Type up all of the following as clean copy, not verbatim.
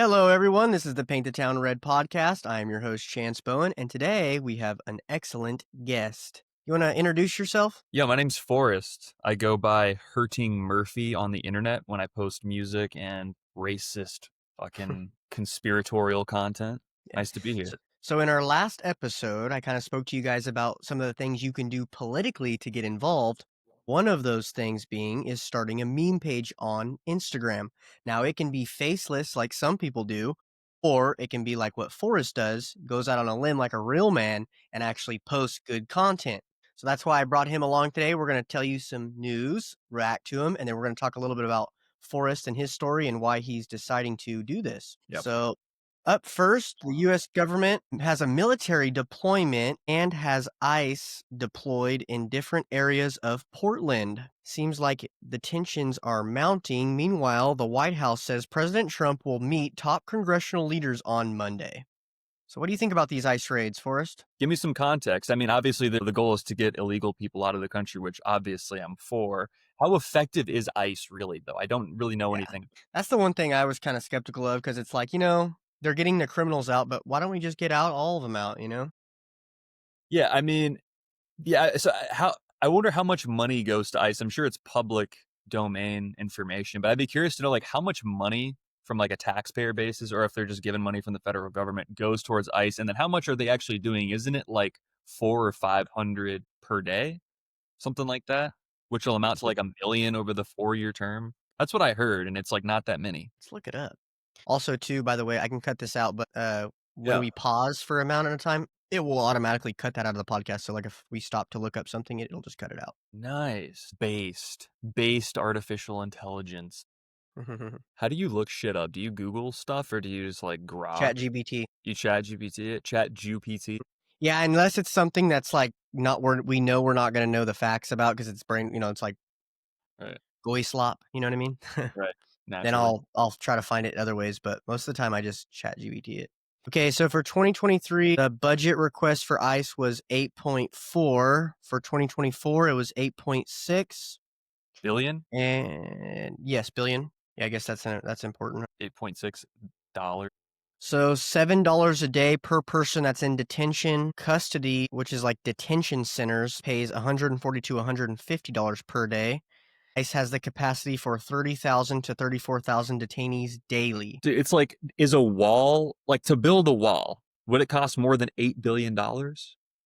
Hello, everyone. This is the Paint the Town Red podcast. I am your host, Chance Bowen, and today we have an excellent guest. You want to introduce yourself? Yeah, my name's Forrest. I go by Hurtingmurphy on the internet when I post music and racist fucking conspiratorial content. Yeah. Nice to be So, here. so in our last episode, I kind of spoke to you guys about some of the things you can do politically to get involved. One of those things being is starting a meme page on Instagram. Now, it can be faceless like some people do, or it can be like what Forrest does, goes out on a limb like a real man and actually posts good content. So that's why I brought him along today. We're going to tell you some news, react to him, and then we're going to talk a little bit about Forrest and his story and why he's deciding to do this. Yep. So up first, the U.S. government has a military deployment and has ICE deployed in different areas of Portland. Seems like the tensions are mounting. Meanwhile, the White House says President Trump will meet top congressional leaders on Monday. So what do you think about these ICE raids, Forrest? Give me some context. I mean, obviously, the goal is to get illegal people out of the country, which obviously I'm for. How effective is ICE really, though? I don't really know Yeah, anything. that's the one thing I was kind of skeptical of because it's like, they're getting the criminals out, but why don't we just get out all of them out? Yeah, I mean, yeah. So I wonder how much money goes to ICE. I'm sure it's public domain information, but I'd be curious to know like how much money from like a taxpayer basis, or if they're just given money from the federal government, goes towards ICE, and then how much are they actually doing? Isn't it like 400 or 500 per day, something like that, which will amount to like $1 million over the 4-year term? That's what I heard, and it's like not that many. Let's look it up. Also, too, by the way, I can cut this out, but when Yeah, we pause for a amount at a time, it will automatically cut that out of the podcast. So, like, if we stop to look up something, it'll just cut it out. nice. Based artificial intelligence. How do you look shit up? Do you Google stuff or do you just like grok? Chat GBT. You chat GPT it? Chat GPT? Yeah, unless it's something that's like not we know we're not going to know the facts about because it's brain, it's like Right, goy slop. You know what I mean? right. Then Naturally. I'll try to find it other ways, but most of the time I just chat GBT it. Okay, so for 2023, the budget request for ICE was 8.4. For 2024, it was 8.6. Billion? And yes, billion. Yeah, I guess that's important. $8.6. So $7 a day per person that's in detention. Custody, which is like detention centers, pays $140 to $150 per day. ICE has the capacity for 30,000 to 34,000 detainees daily. Dude, it's like, is a wall, like to build a wall, would it cost more than $8 billion?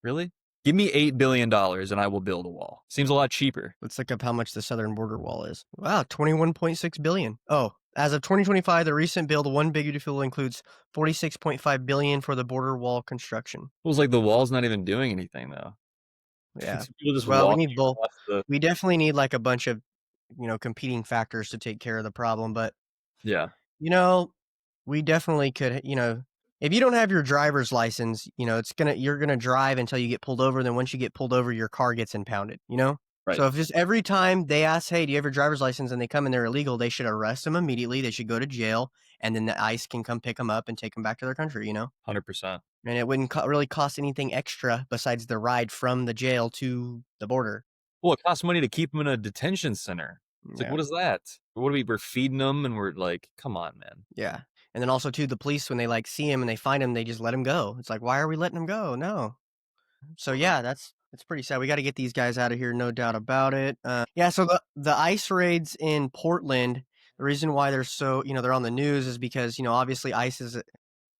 Really? Give me $8 billion and I will build a wall. Seems a lot cheaper. Let's look up how much the southern border wall is. Wow, 21.6 billion. Oh, as of 2025, the recent bill, the One Big Beautiful, includes 46.5 billion for the border wall construction. It was like the wall's not even doing anything though. Yeah. People just Well, we walking need both. across the. We definitely need like a bunch of, competing factors to take care of the problem. But, Yeah. you know, we definitely could, if you don't have your driver's license, you're going to drive until you get pulled over. Then once you get pulled over, your car gets impounded. Right. So if just every time they ask, hey, do you have your driver's license, and they come and they're illegal, they should arrest them immediately. They should go to jail, and then the ICE can come pick them up and take them back to their country. 100%. And it wouldn't really cost anything extra besides the ride from the jail to the border. Well, it costs money to keep them in a detention center. It's like, Yeah. what is that? What are we're feeding them and we're like, come on, man. Yeah. And then also, too, the police, when they like see him and they find him, they just let him go. It's like, why are we letting him go? No. So yeah, that's pretty sad. We got to get these guys out of here, no doubt about it. Yeah, so the ICE raids in Portland, the reason why they're so, they're on the news is because, obviously ICE is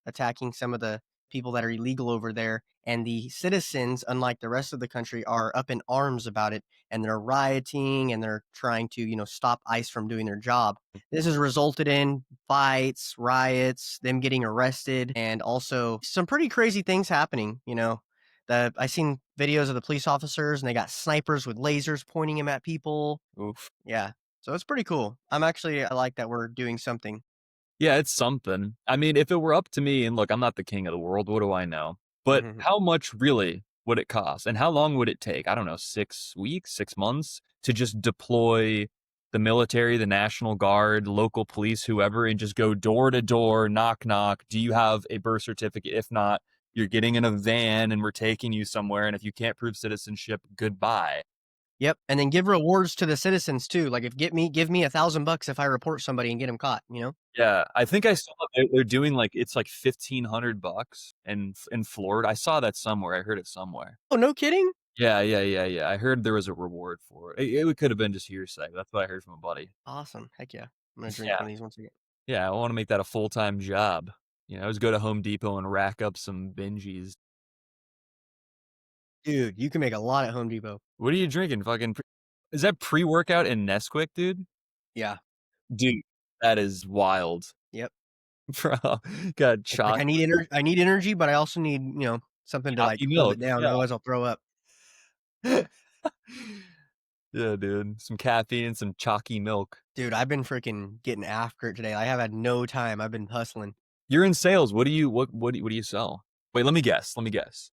attacking some of the people that are illegal over there, and the citizens, unlike the rest of the country, are up in arms about it, and they're rioting and they're trying to, stop ICE from doing their job. This has resulted in fights, riots, them getting arrested, and also some pretty crazy things happening. I seen videos of the police officers, and they got snipers with lasers pointing them at people. Oof. Yeah, so it's pretty cool. I like that we're doing something. Yeah, it's something. I mean, if it were up to me, and look, I'm not the king of the world, what do I know? But how much really would it cost? And how long would it take? I don't know, 6 weeks, 6 months to just deploy the military, the National Guard, local police, whoever, and just go door to door, knock, knock. Do you have a birth certificate? If not, you're getting in a van and we're taking you somewhere. And if you can't prove citizenship, goodbye. Yep, and then give rewards to the citizens too, like, if get me give me $1,000 if I report somebody and get him caught, you know? Yeah, I think I saw they're doing, like it's like $1,500 in Florida. I saw that somewhere, I heard it somewhere. Oh, no kidding? Yeah, yeah, yeah, yeah, I heard there was a reward for it. It could have been just hearsay, that's what I heard from a buddy. Awesome, heck yeah. I'm gonna drink Yeah, one of these once again. yeah, I wanna make that a full-time job. Just go to Home Depot and rack up some Benjis. Dude, you can make a lot at Home Depot. What are you drinking? Fucking is that pre-workout in Nesquik, dude? Yeah, Dude, that is wild. yep. Bro, got It's like chocolate, I need energy, but I also need, something to, like, chalky hold milk, it down, yeah. otherwise I'll throw up. Yeah, dude, some caffeine and some chalky milk. Dude, I've been freaking getting after it today. I have had no time. I've been hustling. You're in sales, what do you sell? Wait, let me guess.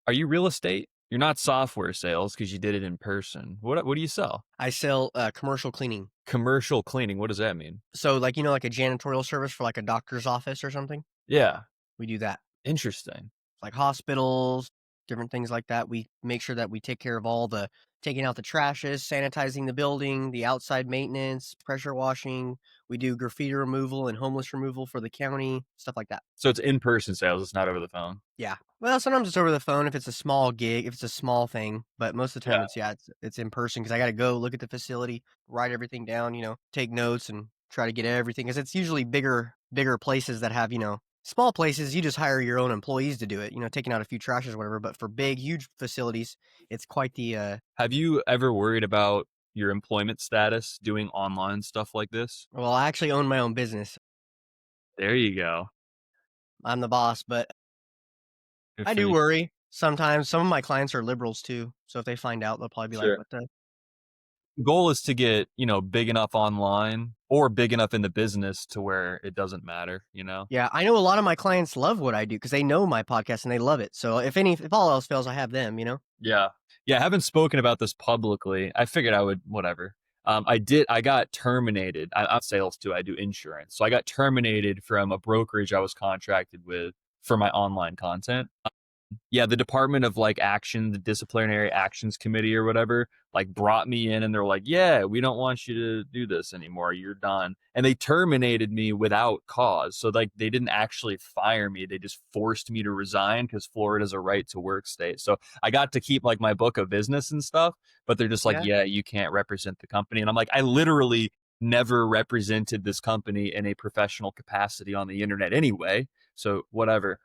Are you real estate? You're not software sales because you did it in person. What do you sell? I sell, commercial cleaning. Commercial cleaning, what does that mean? So, like, like a janitorial service for, like, a doctor's office or something? Yeah, We do that. interesting. Like hospitals, different things like that. We make sure that we take care of all the taking out the trashes, sanitizing the building, the outside maintenance, pressure washing. We do graffiti removal and homeless removal for the county, stuff like that. So it's in-person sales, it's not over the phone? Yeah. Well, sometimes it's over the phone if it's a small gig, if it's a small thing, but most of the time Yeah. it's yeah, it's in person because I got to go look at the facility, write everything down, take notes and try to get everything because it's usually bigger places that have, small places you just hire your own employees to do it, taking out a few trashes or whatever, but for big huge facilities, it's quite the Have you ever worried about your employment status doing online stuff like this? well, I actually own my own business. There you go. I'm the boss, but Good I for do you. worry. Sometimes some of my clients are liberals too, so if they find out, they'll probably be like, Sure. "What the." Goal is to get, big enough online or big enough in the business to where it doesn't matter, you know? Yeah, I know a lot of my clients love what I do because they know my podcast and they love it. So if all else fails, I have them. Yeah. Yeah, I haven't spoken about this publicly. I figured I would whatever. I got terminated. I'm sales too. I do insurance. So I got terminated from a brokerage I was contracted with for my online content. Yeah, the Department of like Action, the Disciplinary Actions Committee or whatever, like brought me in and they're like, yeah, we don't want you to do this anymore. You're done. And they terminated me without cause. So like they didn't actually fire me. They just forced me to resign because Florida's a right to work state. So I got to keep like my book of business and stuff, but they're just like, Yeah. yeah, you can't represent the company. And I'm like, I literally never represented this company in a professional capacity on the internet anyway. So whatever.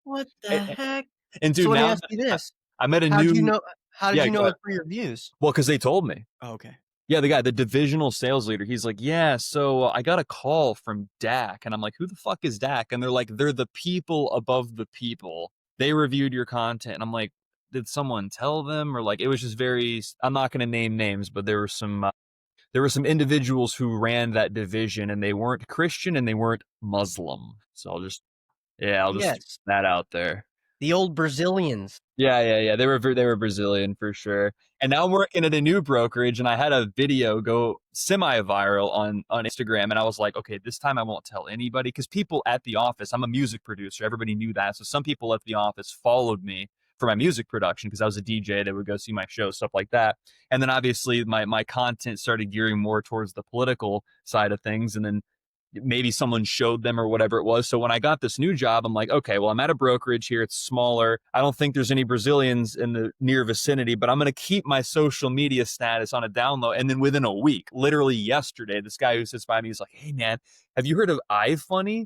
What the heck? And So dude, let me now ask you this. I'm at a How'd you new know how did yeah, you go know ahead. it for your views? Well, because they told me. Oh, okay. Yeah, the divisional sales leader, he's like, "Yeah, so I got a call from DAC." And I'm like, "Who the fuck is DAC?" And they're like, "They're the people above the people. They reviewed your content." And I'm like, "Did someone tell them?" Or like, it was just very I'm not gonna name names, but there were some individuals who ran that division, and they weren't Christian and they weren't Muslim. So I'll just Yes. throw that out there. The old Brazilians. Yeah, yeah, yeah. They were Brazilian for sure. And now I'm working at a new brokerage, and I had a video go semi-viral on Instagram, and I was like, okay, this time I won't tell anybody because people at the office. I'm a music producer. Everybody knew that, so some people at the office followed me for my music production because I was a DJ. They would go see my show, stuff like that. And then obviously my content started gearing more towards the political side of things, and then maybe someone showed them or whatever it was. So when I got this new job, I'm like, okay, well, I'm at a brokerage here. It's smaller. I don't think there's any Brazilians in the near vicinity, but I'm going to keep my social media status on a down low. And then within a week, literally yesterday, this guy who sits by me is like, hey, man, have you heard of iFunny?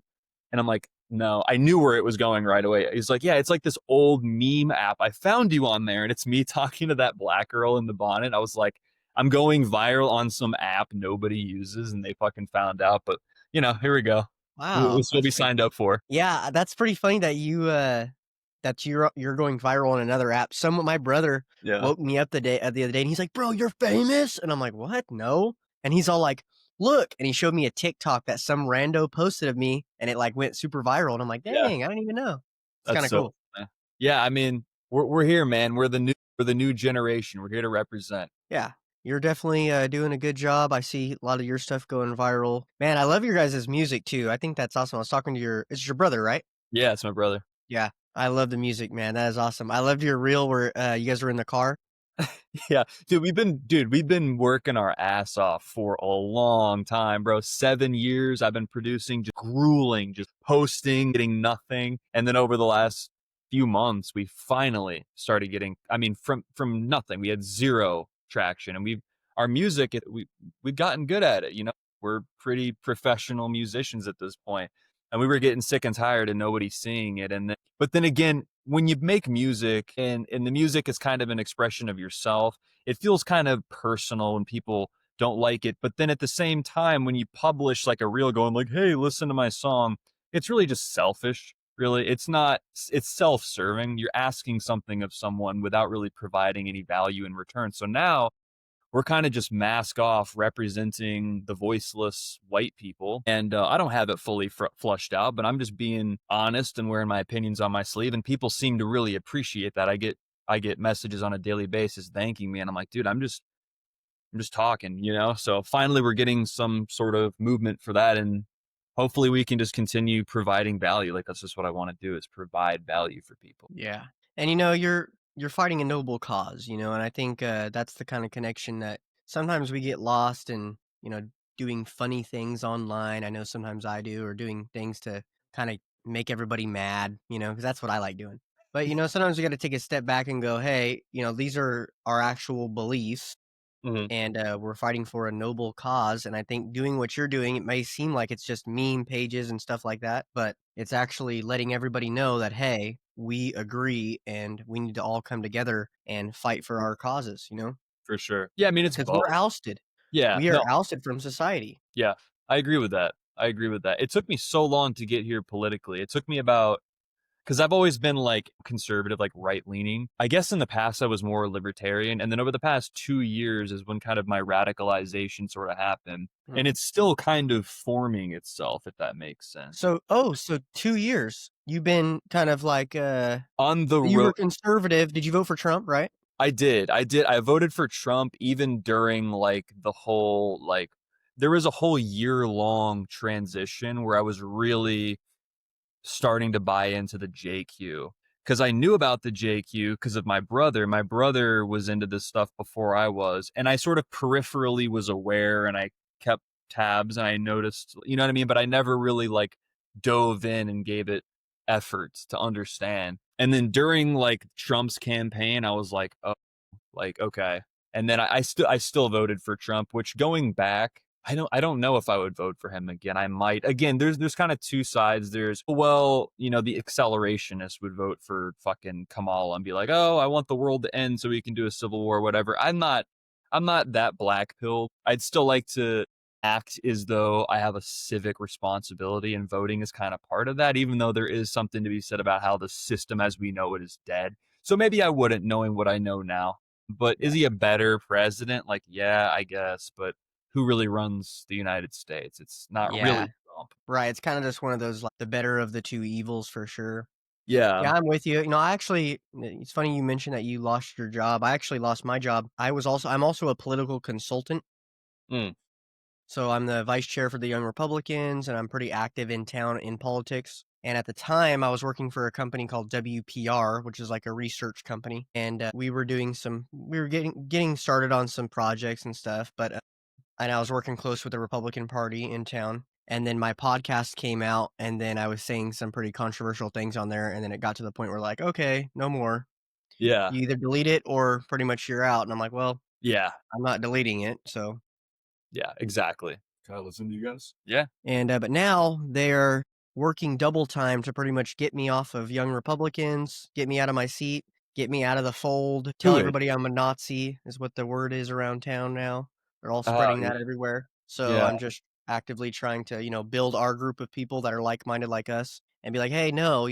And I'm like, no, I knew where it was going right away. He's like, yeah, it's like this old meme app. I found you on there. And it's me talking to that black girl in the bonnet. I was like, I'm going viral on some app nobody uses. And they fucking found out. But here we go. Wow, It's what that's we pretty signed up for. yeah, that's pretty funny that you're going viral on another app. My brother Yeah. woke me up the other day, and he's like, "Bro, you're famous," and I'm like, "What? No," and he's all like, "Look," and he showed me a TikTok that some rando posted of me, and it like went super viral, and I'm like, Yeah. "Dang, I didn't even know." It's That's kind of so cool. funny. Yeah, I mean, we're here, man. We're the new generation. We're here to represent. Yeah, you're definitely doing a good job. I see a lot of your stuff going viral. Man, I love your guys' music too. I think that's awesome. I was talking to it's your brother, right? Yeah, it's my brother. Yeah, I love the music, man. That is awesome. I loved your reel where you guys were in the car. Yeah, we've been working our ass off for a long time, bro. 7 years I've been producing, just grueling, just posting, getting nothing. And then over the last few months, we finally started getting, I mean, from nothing. We had 0 traction and our music, we've gotten good at it, you know. We're pretty professional musicians at this point. And we were getting sick and tired and nobody seeing it. And then, but then again, when you make music and the music is kind of an expression of yourself, it feels kind of personal when people don't like it. But then at the same time, when you publish like a reel going like, hey, listen to my song, it's really just selfish. Really, it's not, it's self serving. You're asking something of someone without really providing any value in return. So now we're kind of just mask off representing the voiceless white people. And I don't have it fully flushed out, but I'm just being honest and wearing my opinions on my sleeve. And people seem to really appreciate that. I get messages on a daily basis thanking me, and I'm like, dude, I'm just talking, you know. So finally, we're getting some sort of movement for that, and hopefully, we can just continue providing value. Like that's just what I want to do is provide value for people. Yeah. And you're fighting a noble cause, and I think that's the kind of connection that sometimes we get lost in, doing funny things online. I know sometimes I do, or doing things to kind of make everybody mad, because that's what I like doing. But sometimes we got to take a step back and go, hey, these are our actual beliefs, Hmm. and we're fighting for a noble cause. And I think doing what you're doing, it may seem like it's just meme pages and stuff like that, but it's actually letting everybody know that, hey, we agree and we need to all come together and fight for our causes, For sure. Yeah, I mean it's because we're both. ousted. Yeah, We are no, ousted from society. yeah, I agree with that. I agree with that. It took me so long to get here politically. It took me about because I've always been like conservative, like right leaning. I guess in the past I was more libertarian, and then over the past 2 years is when kind of my radicalization sort of happened, Mm. and it's still kind of forming itself, if that makes sense. So 2 years. You've been kind of like On the you road, were conservative. Did you vote for Trump, right? I did. I voted for Trump even during like the whole like there was a whole year long transition where I was really starting to buy into the JQ because I knew about the JQ because of my brother. My brother was into this stuff before I was, and I sort of peripherally was aware and I kept tabs and I noticed, you know what I mean? But I never really like dove in and gave it effort to understand. And then during like Trump's campaign, I was like, okay. And then I still voted for Trump, which going back, I don't know if I would vote for him again. I might. Again, there's kind of two sides. There's well, you know, the accelerationist would vote for fucking Kamala and be like, "Oh, I want the world to end so we can do a civil war, whatever." I'm not that black pill. I'd still like to act as though I have a civic responsibility and voting is kind of part of that, even though there is something to be said about how the system as we know it is dead. So maybe I wouldn't knowing what I know now. But is Yeah. he a better president? Like, yeah, I guess, but who really runs the United States? It's not Yeah. really Trump. Right. It's kind of just one of those like the better of the two evils for sure. Yeah. Yeah, I'm with you. I actually it's funny you mentioned that you lost your job. I actually lost my job. I'm also a political consultant. Mm, So I'm the vice chair for the Young Republicans, and I'm pretty active in town in politics. And at the time, I was working for a company called WPR, which is like a research company, and we were getting started on some projects and stuff. But and I was working close with the Republican Party in town. And then my podcast came out, and then I was saying some pretty controversial things on there. And then it got to the point where like, okay, no more. yeah. You either delete it or pretty much you're out. And I'm like, well, Yeah. I'm not deleting it. So Yeah. Exactly. Can I listen to you guys? Yeah. and, but now they're working double time to pretty much get me off of Young Republicans, get me out of my seat, get me out of the fold, tell Good. everybody I'm a Nazi is what the word is around town now. They're all Oh, spreading that everywhere. So yeah. I'm just actively trying to, build our group of people that are like-minded like us and be like, "Hey, no,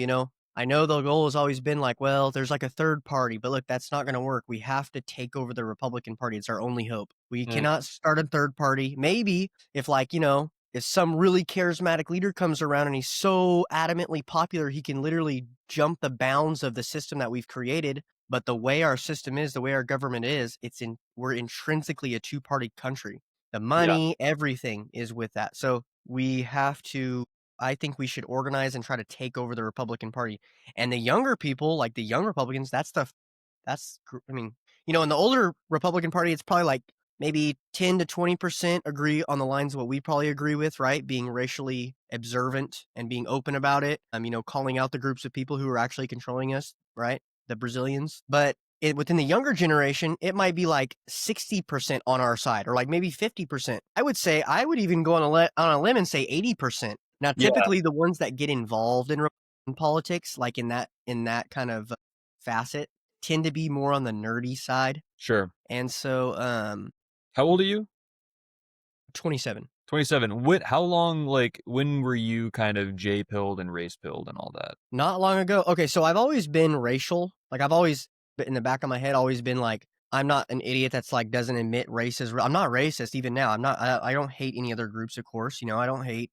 I know the goal has always been like, well, there's like a third party, but look, that's not going to work. We have to take over the Republican Party. It's our only hope. We Mm, cannot start a third party. Maybe if like, if some really charismatic leader comes around and he's so adamantly popular, he can literally jump the bounds of the system that we've created. But the way our system is, the way our government is, we're intrinsically a two-party country. The yeah. money, everything is with that. So we have to I think we should organize and try to take over the Republican Party. And the younger people, like the young Republicans, I mean, In the older Republican Party, it's probably like maybe 10 to 20% agree on the lines of what we probably agree with, right? Being racially observant and being open about it. Calling out the groups of people who are actually controlling us, right? The Brazilians. But within the younger generation, it might be like 60% on our side, or like maybe 50%. I would say I would even go on a limb and say 80%. Now, Yeah, typically, the ones that get involved in politics, like in that kind of facet, tend to be more on the nerdy side. sure. And so, How old are you? 27. 27. What? How long? Like, when were you kind of J pilled and race pilled and all that? Not long ago. Okay, so I've always been racial. Like I've always in the back of my head always been like I'm not an idiot that's like doesn't admit race is I'm not racist even now. I'm not I don't hate any other groups, of course. I don't hate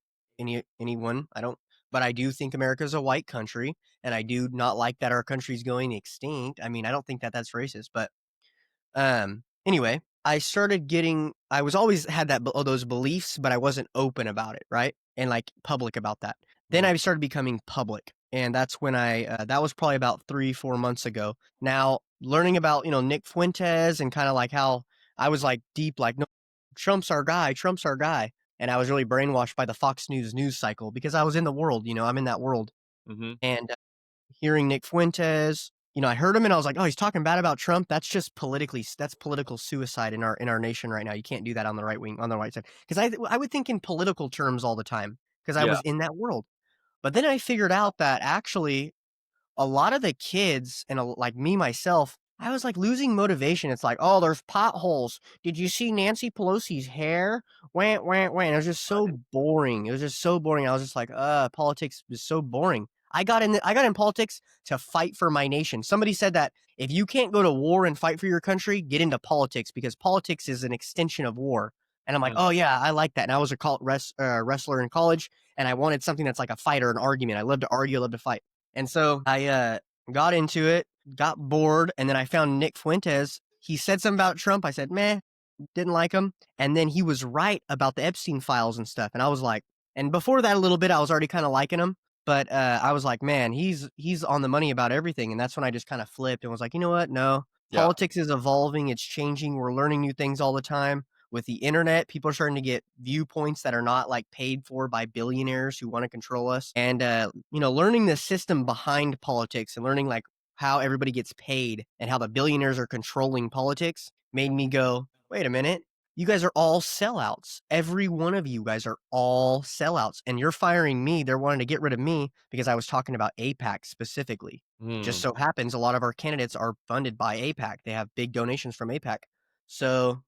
anyone. I don't but I do think America's a white country and I do not like that our country's going extinct. I mean, I don't think that that's racist, but anyway, I was always had those beliefs, but I wasn't open about it, right? And like public about that. Then Mm, I started becoming public. And that's when that was probably about 3, 4 months ago. Now, learning about, Nick Fuentes and kind of like how I was like deep, like, no, Trump's our guy, Trump's our guy. And I was really brainwashed by the Fox news cycle because I was in the world, I'm in that world. mhm, And hearing Nick Fuentes. I heard him and I was like, "Oh, he's talking bad about Trump. That's political suicide in our nation right now. You can't do that on the right wing, on the right side." Because I would think in political terms all the time because I yeah, was in that world. But then I figured out that actually a lot of the kids and like me myself, I was like losing motivation. It's like, oh, there's potholes. Did you see Nancy Pelosi's hair? Wham, wham, wham. It was just so boring. It was just so boring. I was just like, politics is so boring. I got in politics to fight for my nation. Somebody said that if you can't go to war and fight for your country, get into politics because politics is an extension of war. And I'm like, mm, oh yeah, I like that. And I was a wrestler in college, and I wanted something that's like a fight or an argument. I love to argue, I love to fight. And so I got into it, got bored, and then I found Nick Fuentes. He said something about Trump. I said, meh, didn't like him. And then he was right about the Epstein files and stuff. And I was like, and before that a little bit, I was already kind of liking him. But I was like, man, he's on the money about everything. And that's when I just kind of flipped and was like, you know what? No, yeah. politics is evolving. It's changing. We're learning new things all the time. With the internet, people are starting to get viewpoints that are not like paid for by billionaires who want to control us. And learning the system behind politics and learning like how everybody gets paid and how the billionaires are controlling politics made me go, wait a minute. You guys are all sellouts. Every one of you guys are all sellouts. And you're firing me. They're wanting to get rid of me because I was talking about APAC specifically. Just Mm, so happens a lot of our candidates are funded by APAC. They have big donations from APAC. So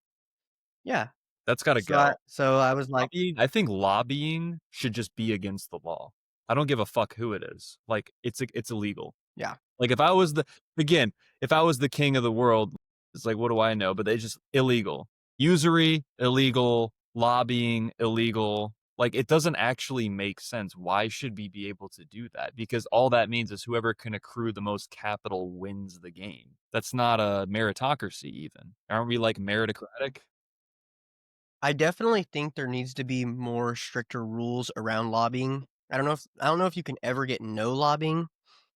yeah. that's got to So I go. so I was like, Lobbying, I think lobbying should just be against the law. I don't give a fuck who it is. Like, it's illegal. yeah. Like, if I was again, if I was the king of the world, it's like, what do I know? But they just illegal. Usury, illegal. Lobbying, illegal. Like, it doesn't actually make sense. Why should we be able to do that? Because all that means is whoever can accrue the most capital wins the game. That's not a meritocracy, even. Aren't we like meritocratic? I definitely think there needs to be more stricter rules around lobbying. I don't know if you can ever get no lobbying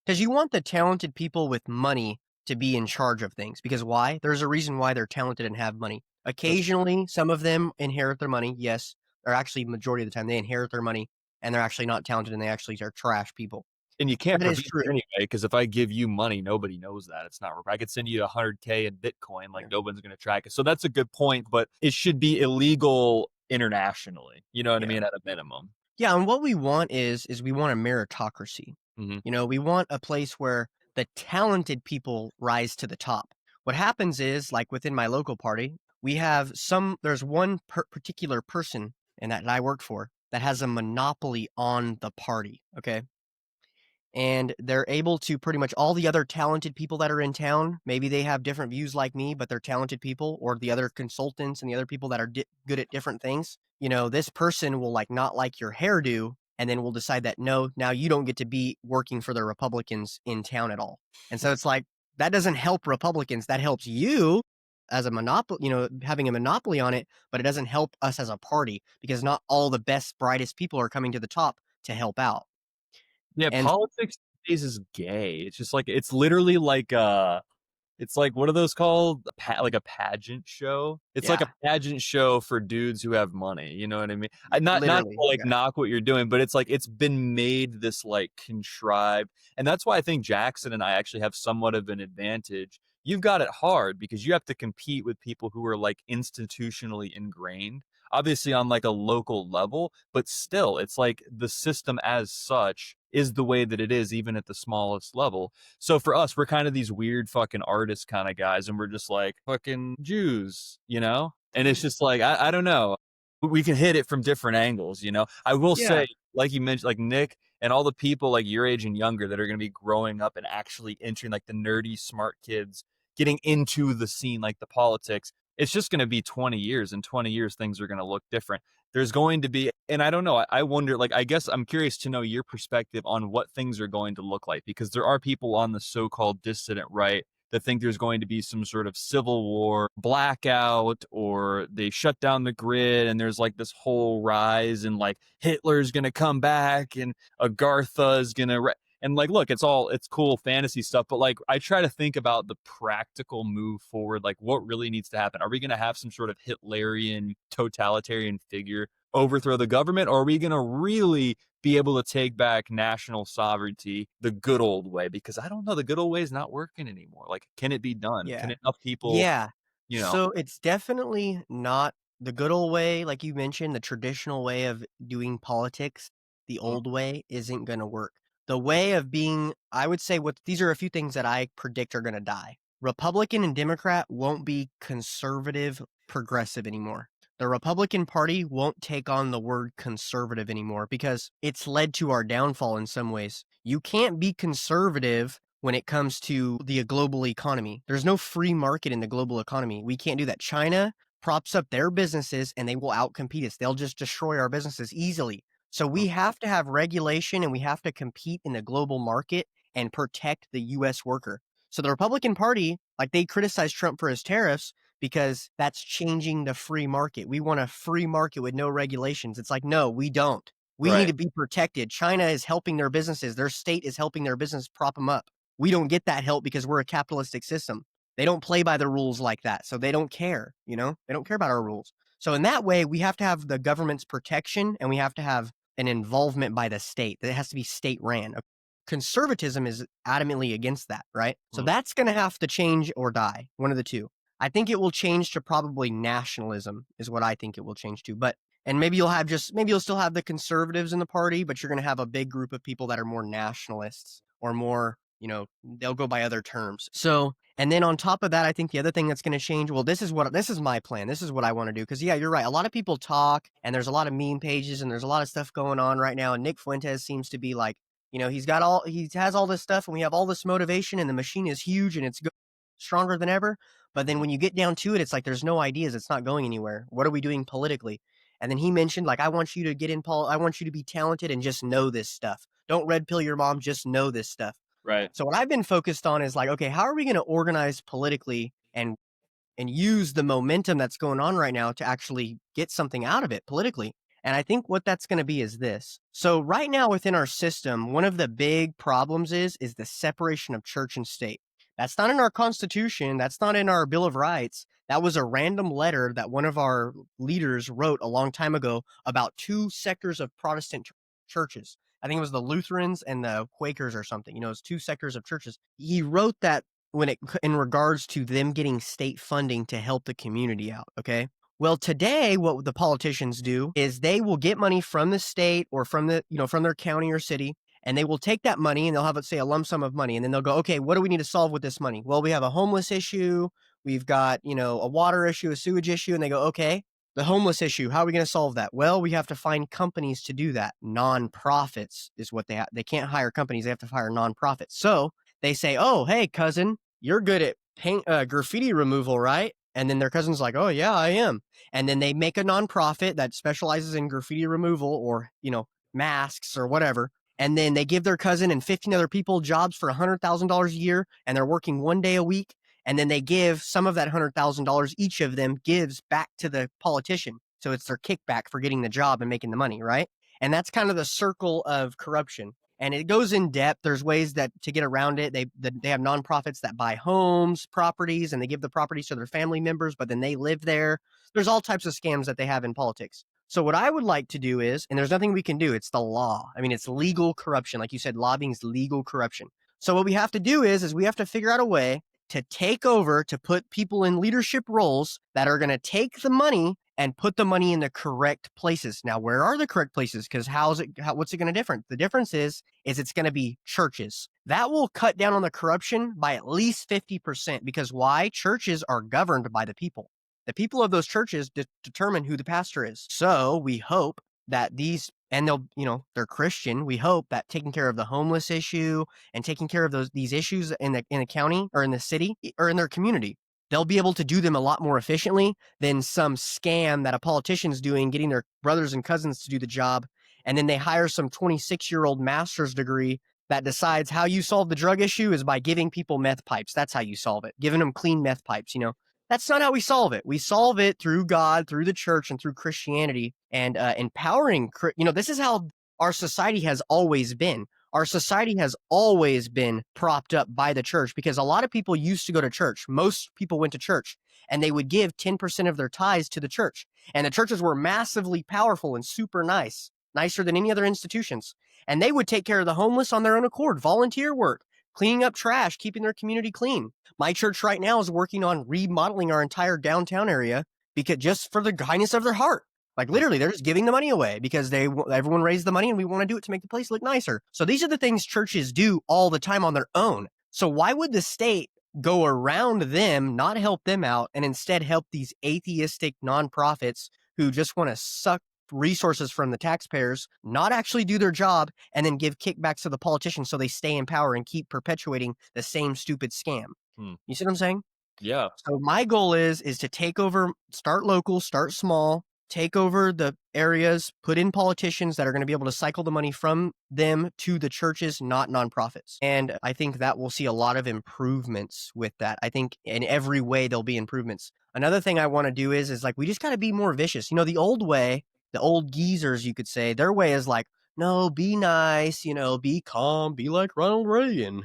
because you want the talented people with money to be in charge of things. Because why? There's a reason why they're talented and have money. That's Occasionally, some of them inherit their money. Yes, or actually, majority of the time, they inherit their money and they're actually not talented and they actually are trash people. And you can't That is prevent true. it anyway, because if I give you money, nobody knows that. It's not. I could send you 100K in Bitcoin, like Yeah. no one's going to track it. So that's a good point, but it should be illegal internationally. You know what I Yeah. mean? At a minimum. Yeah, and what we want is we want a meritocracy. Hmm. We want a place where the talented people rise to the top. What happens is, like within my local party, there's one particular person and that I work for that has a monopoly on the party. Okay. And they're able to pretty much all the other talented people that are in town. Maybe they have different views like me, but they're talented people, or the other consultants and the other people that are good at different things. This person will like not like your hairdo, and then we'll decide that no, now you don't get to be working for the Republicans in town at all. And so it's like that doesn't help Republicans. That helps you as a monopoly, having a monopoly on it, but it doesn't help us as a party because not all the best, brightest people are coming to the top to help out. Yeah, And politics these days is gay. It's just like it's literally like It's like, what are those called? Like a pageant show? It's like a Yeah, pageant show for dudes who have money, you know what I mean? Not to, literally, like, yeah. knock what you're doing, but it's like it's been made this, like, contrived, and that's why I think Jackson and I actually have somewhat of an advantage. You've got it hard because you have to compete with people who are, like, institutionally ingrained, obviously on, like, a local level, but still, it's like the system as such is the way that it is even at the smallest level. So for us, we're kind of these weird fucking artist kind of guys, and we're just like fucking Jews, you know? And it's just like, I don't know. We can hit it from different angles, you know? I will Yeah, say, like you mentioned, like Nick and all the people like your age and younger that are going to be growing up and actually entering, like the nerdy, smart kids, getting into the scene, like the politics. It's just going to be 20 years. In 20 years, things are going to look different. There's going to be, and I don't know, I wonder, like, I guess I'm curious to know your perspective on what things are going to look like, because there are people on the so-called dissident right that think there's going to be some sort of civil war blackout, or they shut down the grid and there's like this whole rise and like Hitler's going to come back and Agartha is going to and like, look, it's cool fantasy stuff, but like I try to think about the practical move forward, like what really needs to happen. Are we going to have some sort of Hitlerian totalitarian figure overthrow the government, or are we going to really be able to take back national sovereignty the good old way? Because I don't know, the good old way is not working anymore. Like, can it be done? Can yeah. enough people, Yeah. you know? So it's definitely not the good old way, like you mentioned, the traditional way of doing politics. The Mm, old way isn't going to work. The way of being, I would say, what these are a few things that I predict are going to die. Republican and Democrat won't be conservative, progressive anymore. The Republican Party won't take on the word conservative anymore because it's led to our downfall in some ways. You can't be conservative when it comes to the global economy. There's no free market in the global economy. We can't do that. China props up their businesses and they will outcompete us. They'll just destroy our businesses easily. So mm, we have to have regulation and we have to compete in the global market and protect the US worker. So the Republican Party, like they criticize Trump for his tariffs because that's changing the free market. We want a free market with no regulations. It's like, no, we don't. We need right. to be protected. China is helping their businesses. Their state is helping their business prop them up. We don't get that help because we're a capitalistic system. They don't play by the rules like that. So they don't care, you know? They don't care about our rules. So in that way, we have to have the government's protection and we have to have an involvement by the state. It has to be state ran. Conservatism is adamantly against that, right? So Mm, that's going to have to change or die, one of the two. I think it will change to probably nationalism is what I think it will change to. But and maybe you'll still have the conservatives in the party, but you're going to have a big group of people that are more nationalists or more, they'll go by other terms. So, and then on top of that, I think the other thing that's going to change, well, this is my plan. This is what I want to do. Cause yeah, you're right. A lot of people talk and there's a lot of meme pages and there's a lot of stuff going on right now. And Nick Fuentes seems to be like, he has all this stuff and we have all this motivation and the machine is huge and it's stronger than ever. But then mm, when you get down to it, it's like there's no ideas. It's not going anywhere. What are we doing politically? And then he mentioned, like, I want you to get in I want you to be talented and just know this stuff. Don't red pill your mom, just know this stuff. right. So what I've been focused on is like, okay, how are we going to organize politically and use the momentum that's going on right now to actually get something out of it politically? And I think what that's going to be is this. So right now within our system, one of the big problems is the separation of church and state. That's not in our constitution, that's not in our bill of rights. That was a random letter that one of our leaders wrote a long time ago about two sectors of Protestant churches. I think it was the Lutherans and the Quakers or something. It's two sectors of churches. He wrote that when it in regards to them getting state funding to help the community out, okay? Well, today what the politicians do is they will get money from the state or from their county or city, and they will take that money and they'll have, let's say, a lump sum of money, and then they'll go, okay, what do we need to solve with this money? Well, we have a homeless issue, we've got, a water issue, a sewage issue, and they go, okay, the homeless issue, how are we going to solve that? Well, we have to find companies to do that. Nonprofits is what they can't hire companies, they have to hire nonprofits. So they say, oh, hey, cousin, you're good at graffiti removal, right? And then their cousin's like, oh, yeah, I am. And then they make a nonprofit that specializes in graffiti removal or, masks or whatever. And then they give their cousin and 15 other people jobs for $100,000 a year, and they're working 1 day a week. And then they give some of that $100,000, each of them gives back to the politician. So it's their kickback for getting the job and making the money, right? And that's kind of the circle of corruption. and it goes in depth. There's ways that to get around it. They have nonprofits that buy homes, properties, and they give the properties to their family members, but then they live there. There's all types of scams that they have in politics. So what I would like to do is, and there's nothing we can do, it's the law. I mean, it's legal corruption. Like you said, lobbying is legal corruption. So what we have to do is we have to figure out a way to take over, to put people in leadership roles that are going to take the money and put the money in the correct places. Now, where are the correct places? Because what's it going to different? The difference is it's going to be churches. That will cut down on the corruption by at least 50%. Because why? Churches are governed by the people. The people of those churches determine who the pastor is. So we hope that and they're Christian. We hope that taking care of the homeless issue and taking care of these issues in the county or in the city or in their community, they'll be able to do them a lot more efficiently than some scam that a politician's doing, getting their brothers and cousins to do the job. And then they hire some 26-year-old master's degree that decides how you solve the drug issue is by giving people meth pipes. That's how you solve it. Giving them clean meth pipes, That's not how we solve it. We solve it through God, through the church, and through Christianity, and empowering. This is how our society has always been. Our society has always been propped up by the church because a lot of people used to go to church. Most people went to church, and they would give 10% of their tithes to the church. And the churches were massively powerful and super nice, nicer than any other institutions. And they would take care of the homeless on their own accord, volunteer work, cleaning up trash, keeping their community clean. My church right now is working on remodeling our entire downtown area because just for the kindness of their heart. Like literally, they're just giving the money away because everyone raised the money and we want to do it to make the place look nicer. So these are the things churches do all the time on their own. So why would the state go around them, not help them out, and instead help these atheistic nonprofits who just want to suck resources from the taxpayers, not actually do their job, and then give kickbacks to the politicians so they stay in power and keep perpetuating the same stupid scam? You see what I'm saying? Yeah. So my goal is to take over, start local, start small, take over the areas, put in politicians that are going to be able to cycle the money from them to the churches, not nonprofits. And I think that we'll see a lot of improvements with that. I think in every way there'll be improvements. Another thing I want to do is like we just got to be more vicious. The old way, the old geezers, you could say, their way is like, no, be nice, be calm, be like Ronald Reagan.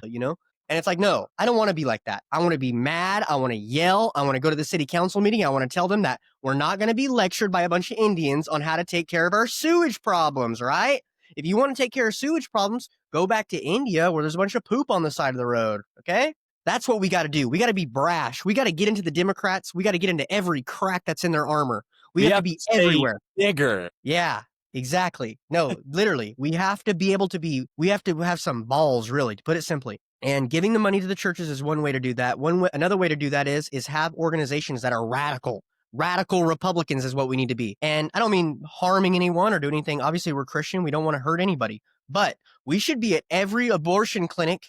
And it's like, no, I don't want to be like that. I want to be mad. I want to yell. I want to go to the city council meeting. I want to tell them that we're not going to be lectured by a bunch of Indians on how to take care of our sewage problems, right? If you want to take care of sewage problems, go back to India where there's a bunch of poop on the side of the road, okay? That's what we got to do. We got to be brash. We got to get into the Democrats. We got to get into every crack that's in their armor. We have to be everywhere. Bigger. Yeah. Exactly. No, literally, we have to have some balls, really, to put it simply. And giving the money to the churches is one way to do that. Another way to do that is have organizations that are radical. Radical Republicans is what we need to be. And I don't mean harming anyone or do anything. Obviously, we're Christian. We don't want to hurt anybody. But we should be at every abortion clinic.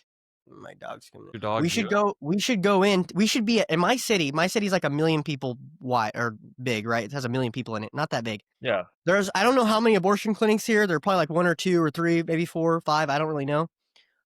My dog's coming. Your dog. We should go in. We should be in my city. My city's like 1 million people wide or big, right? It has 1 million people in it. Not that big. Yeah. I don't know how many abortion clinics here. There are probably like 1 or 2 or 3, maybe 4 or 5. I don't really know.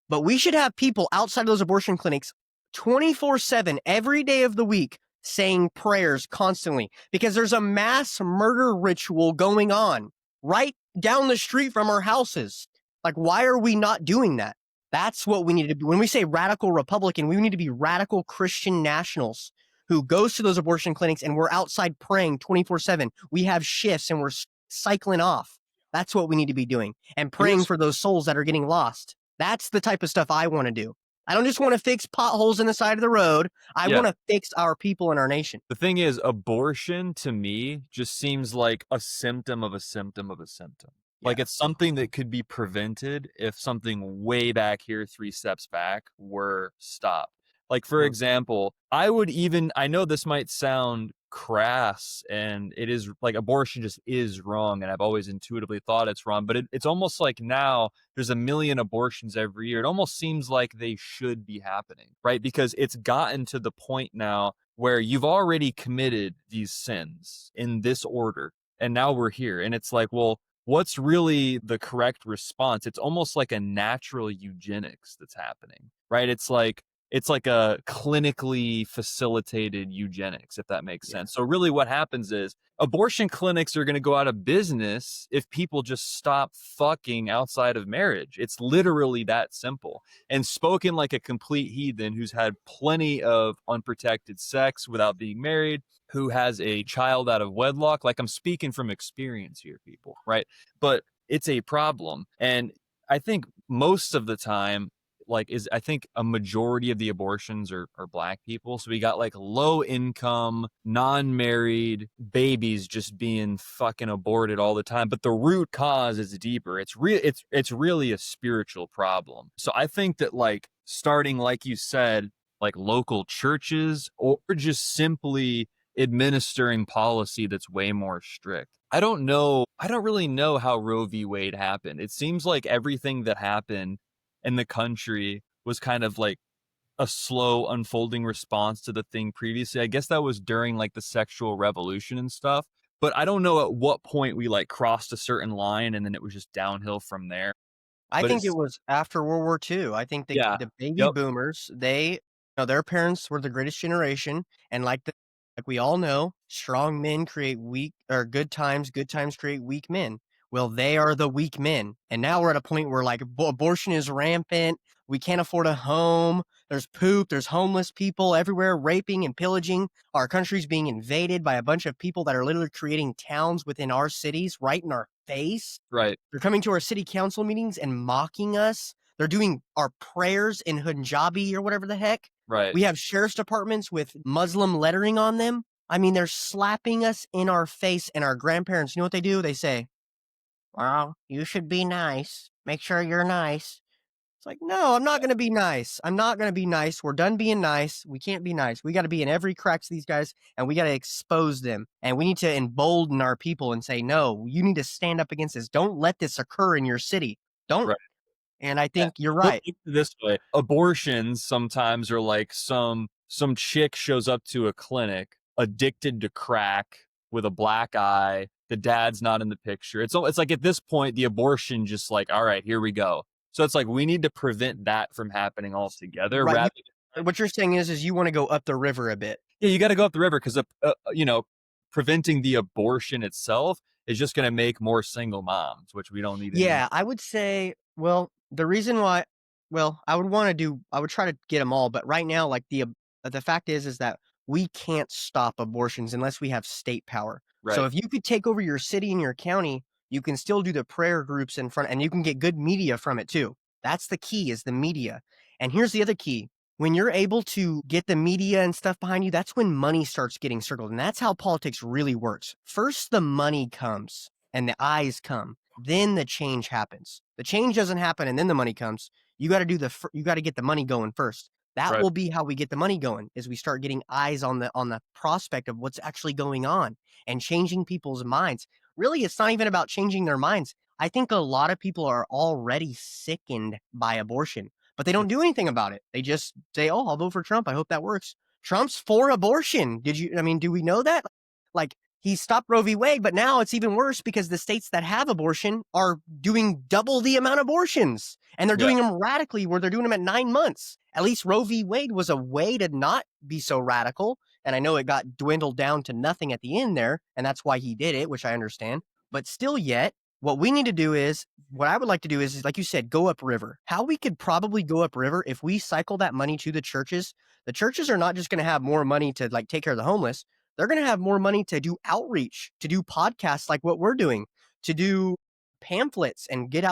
But we should have people outside of those abortion clinics 24/7 every day of the week saying prayers constantly because there's a mass murder ritual going on right down the street from our houses. Like, why are we not doing that? That's what we need to do. When we say radical Republican, we need to be radical Christian nationals who goes to those abortion clinics and we're outside praying 24/7. We have shifts and we're cycling off. That's what we need to be doing and praying for those souls that are getting lost. That's the type of stuff I want to do. I don't just want to fix potholes in the side of the road. I want to fix our people and our nation. The thing is, abortion to me just seems like a symptom of a symptom of a symptom. Yeah. Like it's something that could be prevented if something way back here, 3 steps back, were stopped. Like, for example, I know this might sound crass and it is like abortion just is wrong. And I've always intuitively thought it's wrong, but it's almost like now there's 1 million abortions every year. It almost seems like they should be happening, right? Because it's gotten to the point now where you've already committed these sins in this order. And now we're here. And it's like, well, what's really the correct response? It's almost like a natural eugenics that's happening, right? It's like, it's like a clinically facilitated eugenics, if that makes Yeah. sense. So really what happens is abortion clinics are going to go out of business if people just stop fucking outside of marriage. It's literally that simple. And spoken like a complete heathen who's had plenty of unprotected sex without being married, who has a child out of wedlock. Like, I'm speaking from experience here, people, right? But it's a problem. And I think most of the time, like, is I think a majority of the abortions are black people. So we got like low income, non-married babies just being fucking aborted all the time. But the root cause is deeper. It's really a spiritual problem. So I think that, like, starting, like you said, like local churches, or just simply administering policy that's way more strict. I don't know. I don't really know how Roe v. Wade happened. It seems like everything that happened in the country was kind of like a slow unfolding response to the thing previously. I guess that was during like the sexual revolution and stuff. But I don't know at what point we like crossed a certain line and then it was just downhill from there. I But think it it's, was after World War II. I think yeah. the baby Yep. boomers, their parents were the greatest generation, and like we all know, strong men create weak or good times create weak men. Well, they are the weak men, and now we're at a point where like abortion is rampant. We can't afford a home. There's poop. There's homeless people everywhere, raping and pillaging. Our country's being invaded by a bunch of people that are literally creating towns within our cities, right in our face. Right. They're coming to our city council meetings and mocking us. They're doing our prayers in Punjabi or whatever the heck. Right. We have sheriff's departments with Muslim lettering on them. I mean, they're slapping us in our face, and our grandparents, you know what they do? They say, well, you should be nice. Make sure you're nice. It's like, no, I'm not going to be nice. I'm not going to be nice. We're done being nice. We can't be nice. We got to be in every crack to these guys, and we got to expose them. And we need to embolden our people and say, no, you need to stand up against this. Don't let this occur in your city. Don't. Right. And I Yeah. think you're Look right. this way. Abortions sometimes are like some chick shows up to a clinic addicted to crack with a black eye. The dad's not in the picture. It's like at this point the abortion just like, all right, here we go. So it's like we need to prevent that from happening altogether Right. rather than, What you're saying is you want to go up the river a bit. yeah, you got to go up the river because preventing the abortion itself is just going to make more single moms, which we don't need anymore. Yeah, I would say, well, the reason why, well, I would try to get them all, but right now, like the fact is that we can't stop abortions unless we have state power. So Right. if you could take over your city and your county, you can still do the prayer groups in front, and you can get good media from it too. That's the key, is the media. And here's the other key. When you're able to get the media and stuff behind you, that's when money starts getting circled. And that's how politics really works. First, the money comes and the eyes come, then the change happens. The change doesn't happen and then the money comes. You got to you got to get the money going first. That Right. will be how we get the money going, is we start getting eyes on the prospect of what's actually going on and changing people's minds. Really, it's not even about changing their minds. I think a lot of people are already sickened by abortion, but they don't do anything about it. They just say, "Oh, I'll vote for Trump. I hope that works." Trump's for abortion. I mean, do we know that? Like, he stopped Roe v. Wade, but now it's even worse because the states that have abortion are doing double the amount of abortions. And they're Yeah. doing them radically, where they're doing them at 9 months. At least Roe v. Wade was a way to not be so radical. And I know it got dwindled down to nothing at the end there. And that's why he did it, which I understand. But still, yet, what we need to do is, what I would like to do is, like you said, go upriver. How we could probably go upriver if we cycle that money to the churches. The churches are not just going to have more money to like take care of the homeless. They're going to have more money to do outreach, to do podcasts like what we're doing, to do pamphlets and get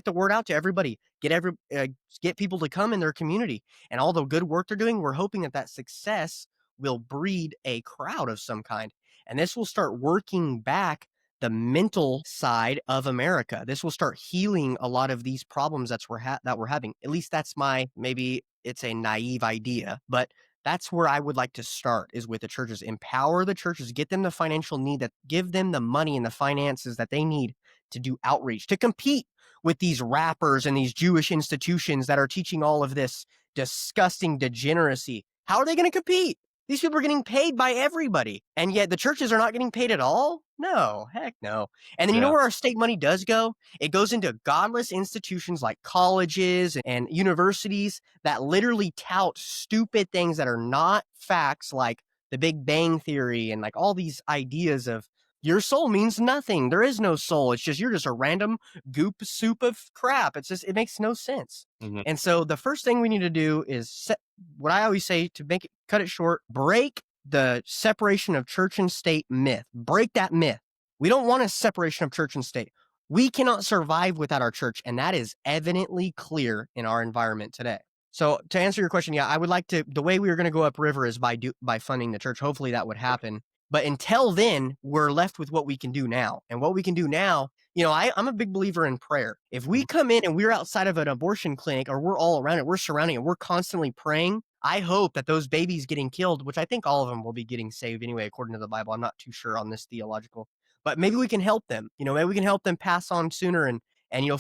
the word out to everybody, get people to come in their community, and all the good work they're doing. We're hoping that success will breed a crowd of some kind, and this will start working back the mental side of America. This will start healing a lot of these problems that we're having. At least that's maybe it's a naive idea, but that's where I would like to start, is with the churches. Empower the churches, get them the financial need, that give them the money and the finances that they need to do outreach, to compete with these rappers and these Jewish institutions that are teaching all of this disgusting degeneracy. How are they going to compete? These people are getting paid by everybody, and yet the churches are not getting paid at all? No, heck no. And then you know Yeah. where our state money does go? It goes into godless institutions like colleges and universities that literally tout stupid things that are not facts, like the Big Bang Theory and like all these ideas of your soul means nothing. There is no soul. It's just you're just a random goop soup of crap. It's just it makes no sense. Mhm. And so the first thing we need to do is set what I always say to make it cut it short, break the separation of church and state myth. Break that myth. We don't want a separation of church and state. We cannot survive without our church, and that is evidently clear in our environment today. So to answer your question, yeah, I would like to. The way we are going to go upriver is by funding the church. Hopefully that would happen. But until then, we're left with what we can do now, and what we can do now. I'm a big believer in prayer. If we Mhm. come in and we're outside of an abortion clinic or we're all around it, we're surrounding it, we're constantly praying. I hope that those babies getting killed, which I think all of them will be getting saved anyway, according to the Bible. I'm not too sure on this theological, but maybe we can help them. Maybe we can help them pass on sooner and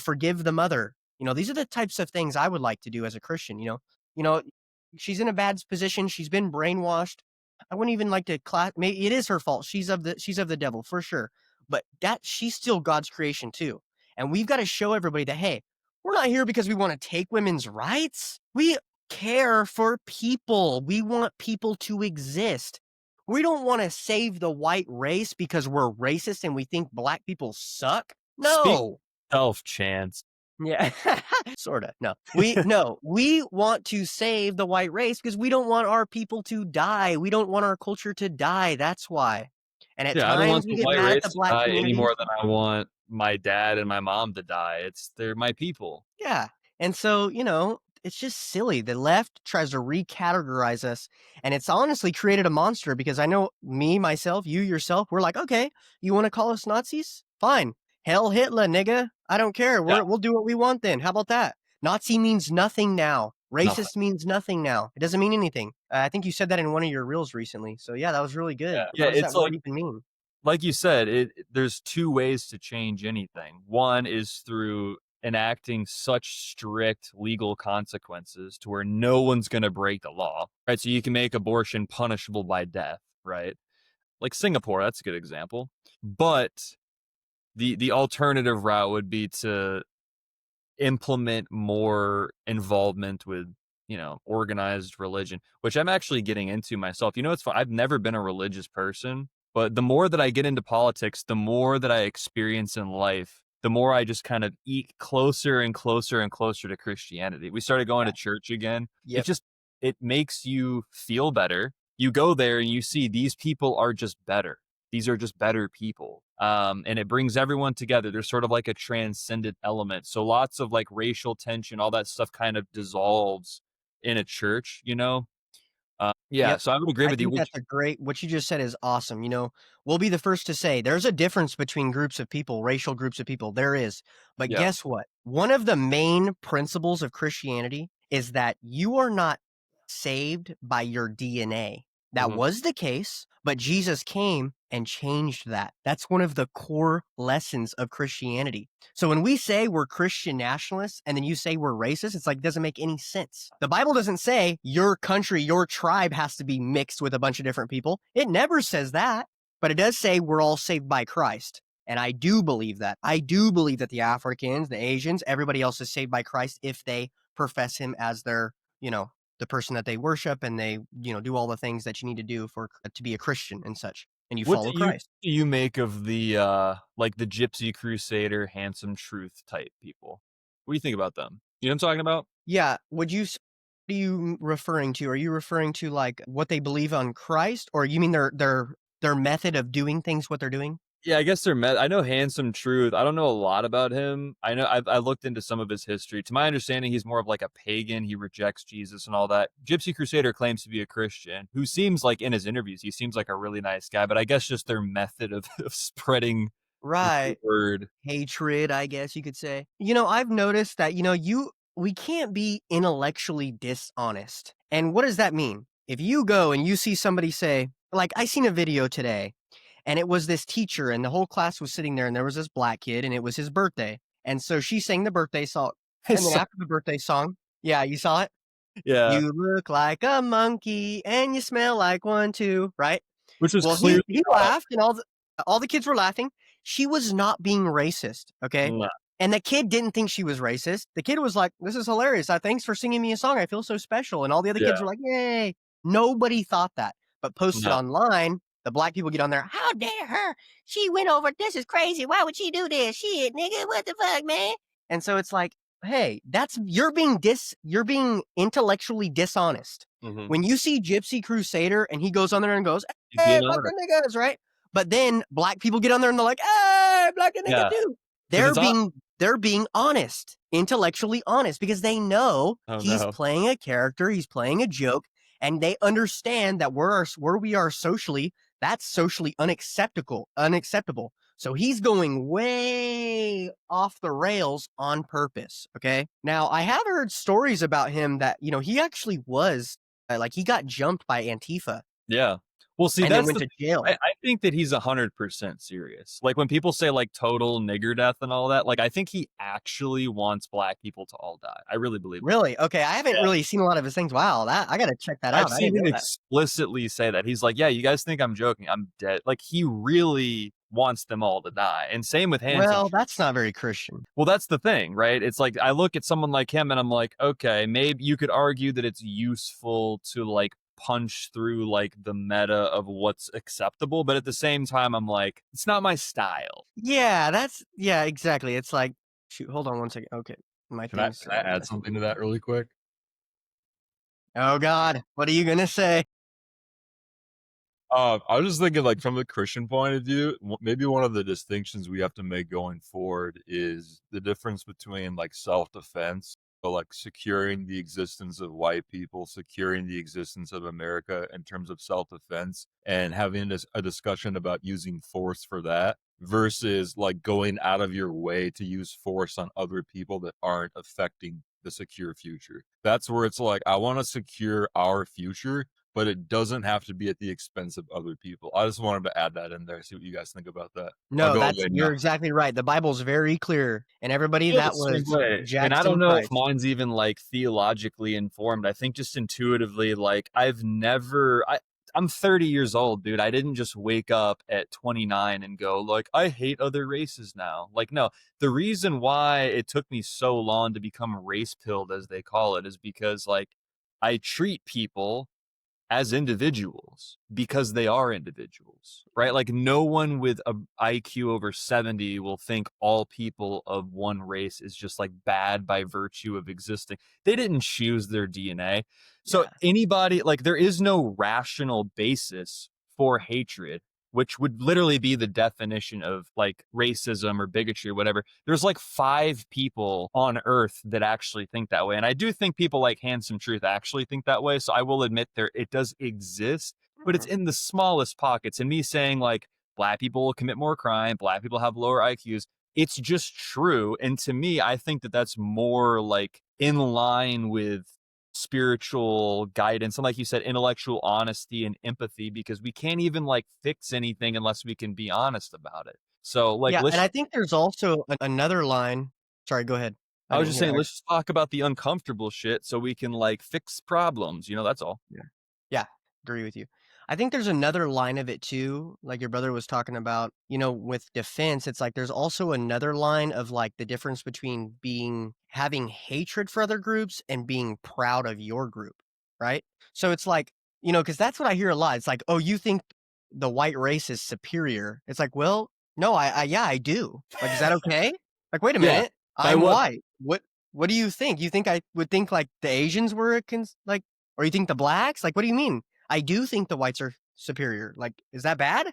forgive the mother. These are the types of things I would like to do as a Christian. You know, she's in a bad position. She's been brainwashed. I wouldn't even like to class. Maybe it is her fault. She's of the devil for sure. But that she's still God's creation too. And we've got to show everybody that, hey, we're not here because we want to take women's rights. We care for people. We want people to exist. We don't want to save the white race because we're racist and we think black people suck. Speak No. self, Chance. Yeah. Sort of. No. We want to save the white race because we don't want our people to die. We don't want our culture to die. That's why. And at Yeah, I don't times want we the get white mad at the race to black die any community. more than I want my dad and my mom to die. They're my people. Yeah. And so, it's just silly. The left tries to recategorize us, and it's honestly created a monster because I know me, myself, you yourself, we're like, okay, you want to call us Nazis? Fine. Hell Hitler, nigga. I don't care. Yeah, We'll do what we want then. How about that? Nazi means nothing now. nothing. Racist means nothing now. It doesn't mean anything. I think you said that in one of your reels recently. So yeah, that was really good. Yeah, What does that it's word even mean? like you said, there's two ways to change anything. One is through enacting such strict legal consequences to where no one's going to break the law, right? So you can make abortion punishable by death, right? Like Singapore, that's a good example. But the alternative route would be to implement more involvement with organized religion, which I'm actually getting into myself. It's fun. I've never been a religious person, but the more that I get into politics, the more that I experience in life, the more I just kind of eat closer and closer and closer to Christianity. We started going Yeah. to church again. Yep. It makes you feel better. You go there and you see these people are just better. These are just better people. And it brings everyone together. There's sort of like a transcendent element. So lots of like racial tension, all that stuff kind of dissolves in a church. Yeah, Yep. so I would agree I with you. think that's a great what you just said is awesome. We'll be the first to say there's a difference between groups of people, racial groups of people. There is. But Yeah. guess what? One of the main principles of Christianity is that you are not saved by your DNA. That Mhm. was the case, but Jesus came and changed that. That's one of the core lessons of Christianity. So when we say we're Christian nationalists and then you say we're racist, it's like it doesn't make any sense. The Bible doesn't say your country, your tribe has to be mixed with a bunch of different people. It never says that, but it does say we're all saved by Christ. And I do believe that. I do believe that the Africans, the Asians, everybody else is saved by Christ if they profess him as their, the person that they worship and they, do all the things that you need to do for to be a Christian and such. And you What follow do Christ. you make of the like the Gypsy Crusader, Handsome Truth type people? What do you think about them? You know what I'm talking about? Yeah, what are you referring to? Are you referring to, like, what they believe on Christ, or you mean their method of doing things, what they're doing? Yeah, I guess they're met. I know Handsome Truth. I don't know a lot about him. I know I looked into some of his history. To my understanding, he's more of like a pagan. He rejects Jesus and all that. Gypsy Crusader claims to be a Christian, who seems like in his interviews, he seems like a really nice guy. But I guess just their method of spreading the Right. word. Hatred, I guess you could say. I've noticed that, we can't be intellectually dishonest. And what does that mean? If you go and you see somebody say, like, I seen a video today, and it was this teacher, and the whole class was sitting there, and there was this black kid, and it was his birthday. And so she sang the birthday song. And then So, after the birthday song, yeah, you saw it? Yeah, "You look like a monkey and you smell like one too," right? which was Well, clearly he not laughed and all the kids were laughing. She was not being racist, okay? no, And the kid didn't think she was racist. The kid was like, "This is hilarious. Thanks for singing me a song. I feel so special." And all the other yeah, kids were like, "Yay." Nobody thought that. But posted no, online, the black people get on there, "How dare her? She went over. This is crazy. Why would she do this? Shit, nigga, what the fuck, man?" And so it's like, "Hey, that's you're being intellectually dishonest." mhm. When you see Gypsy Crusader and he goes on there and goes, He's "Hey, being fuck honest. the niggas," right? But then black people get on there and they're like, "Hey, black the nigga Yeah, too." 'cause They're it's on being they're being honest, intellectually honest because they know oh, he's no. playing a character, he's playing a joke, and they understand that where we are socially, that's socially unacceptable. So he's going way off the rails on purpose, okay? Now, I have heard stories about him that, he actually was like he got jumped by Antifa Yeah. Well, see, and then that's went the to I jail. I think that he's 100% serious. Like, when people say, like, total nigger death and all that, like, I think he actually wants black people to all die. I really believe that. Really? Okay, I haven't Yeah. really seen a lot of his things. Wow, that I gotta check that I've out. I seen didn't him know that. explicitly say that. He's like, "Yeah, you guys think I'm joking. I'm dead." Like, he really wants them all to die, and same with Hanson. Well, that's not very Christian. Well, that's the thing, right? It's like I look at someone like him and I'm like, okay, maybe you could argue that it's useful to like punch through like the meta of what's acceptable, but at the same time, I'm like, it's not my style. Yeah, exactly. It's like, shoot, hold on one second. Okay, my Can I thing's can I add messing. something to that really quick? Oh God, what are you gonna say? I was just thinking, like, from a Christian point of view, maybe one of the distinctions we have to make going forward is the difference between like self-defense, so like securing the existence of white people, securing the existence of America in terms of self-defense, and having a discussion about using force for that versus like going out of your way to use force on other people that aren't affecting the secure future. That's where it's like, I want to secure our future, but it doesn't have to be at the expense of other people. I just wanted to add that in there, see what you guys think about that. I'll No, go that's away you're now. exactly right. The Bible's very clear, and everybody Feel the that same was way. And I don't Jackson know if Price. mine's even like theologically informed. I think just intuitively, like I'm 30 years old, dude. I didn't just wake up at 29 and go like, I hate other races now. Like, no, the reason why it took me so long to become race pilled, as they call it, is because like I treat people as individuals because they are individuals, right? Like no one with a IQ over 70 will think all people of one race is just like bad by virtue of existing. They didn't choose their DNA. So Yeah. anybody like there is no rational basis for hatred, which would literally be the definition of like racism or bigotry or whatever. There's like 5 people on earth that actually think that way. And I do think people like Handsome Truth actually think that way. So I will admit there it does exist, but it's Mhm. in the smallest pockets. And me saying like black people will commit more crime, black people have lower IQs, it's just true. And to me, I think that that's more like in line with spiritual guidance and like you said intellectual honesty and empathy because we can't even like fix anything unless we can be honest about it. So like Yeah, and let's I think there's also another line. Sorry, go ahead. I I was didn't just hear. saying let's just talk about the uncomfortable shit so we can like fix problems, that's all. Yeah. Yeah, agree with you. I think there's another line of it too, like your brother was talking about, with defense, it's like there's also another line of like the difference between having hatred for other groups and being proud of your group, right? So it's like, because that's what I hear a lot. It's like, oh, you think the white race is superior. It's like, well, no, yeah, I do. Like, is that okay? Like, wait a Yeah. minute. By I'm what white. What do you think? You think I would think like the Asians were like, or you think the blacks? Like, what do you mean? I do think the whites are superior. Like, is that bad?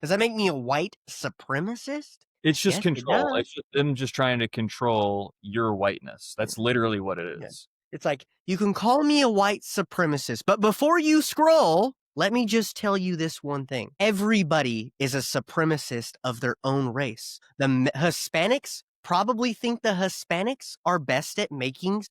Does that make me a white supremacist? it's just Yes, it control. does. It's just them just trying to control your whiteness. Yeah, That's literally what it yeah. is. It's like, you can call me a white supremacist, but before you scroll, let me just tell you this one thing. Everybody is a supremacist of their own race. The Hispanics probably think the Hispanics are best at making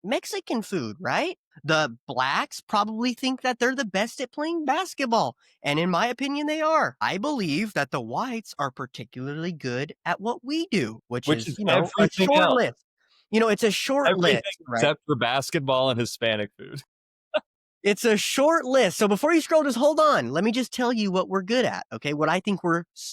Mexican food, right? The blacks probably think that they're the best at playing basketball. And in my opinion, they are. I believe that the whites are particularly good at what we do, which Which is, is a everything short else. list. it's a short Everything list, right? except for basketball and Hispanic food. It's a short list. So before you scroll, just hold on. Let me just tell you what we're good at. Okay. What I think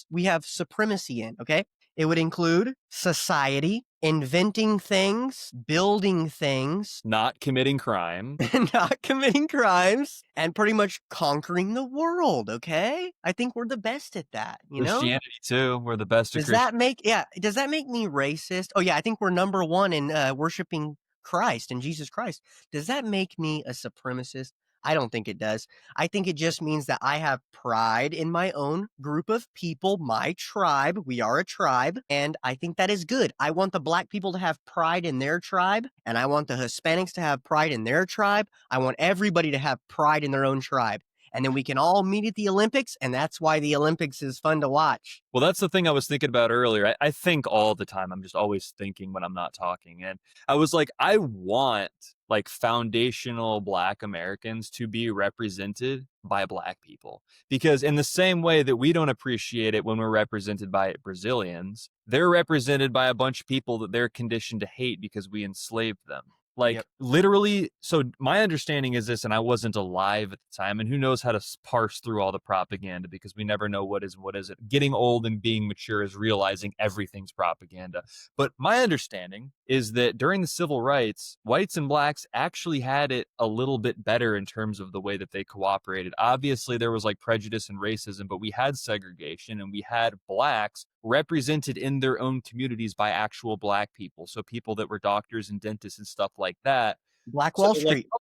we have supremacy in. Okay. It would include society, inventing things, building things, Not committing crime. not committing crimes, and pretty much conquering the world. Okay. I think we're the best at that, you know? Christianity too. We're the best at Does Christian. that make does that make me racist? Oh yeah, I think we're number one in worshiping Christ and Jesus Christ. Does that make me a supremacist? I don't think it does. I think it just means that I have pride in my own group of people, my tribe. We are a tribe, and I think that is good. I want the black people to have pride in their tribe, and I want the Hispanics to have pride in their tribe. I want everybody to have pride in their own tribe. And then we can all meet at the Olympics, and that's why the Olympics is fun to watch. Well, that's the thing I was thinking about earlier. I think all the time. I'm just always thinking when I'm not talking. And I was like, I want like foundational Black Americans to be represented by Black people. Because in the same way that we don't appreciate it when we're represented by Brazilians, they're represented by a bunch of people that they're conditioned to hate because we enslaved them. Like Yep. literally, so my understanding is this, and I wasn't alive at the time, and who knows how to parse through all the propaganda because we never know what is it. Getting old and being mature is realizing everything's propaganda. But my understanding is that during the civil rights, whites and blacks actually had it a little bit better in terms of the way that they cooperated. Obviously, there was like prejudice and racism, but we had segregation and we had blacks represented in their own communities by actual Black people. So people that were doctors and dentists and stuff like that. Black So Wall they're like, Street. oh,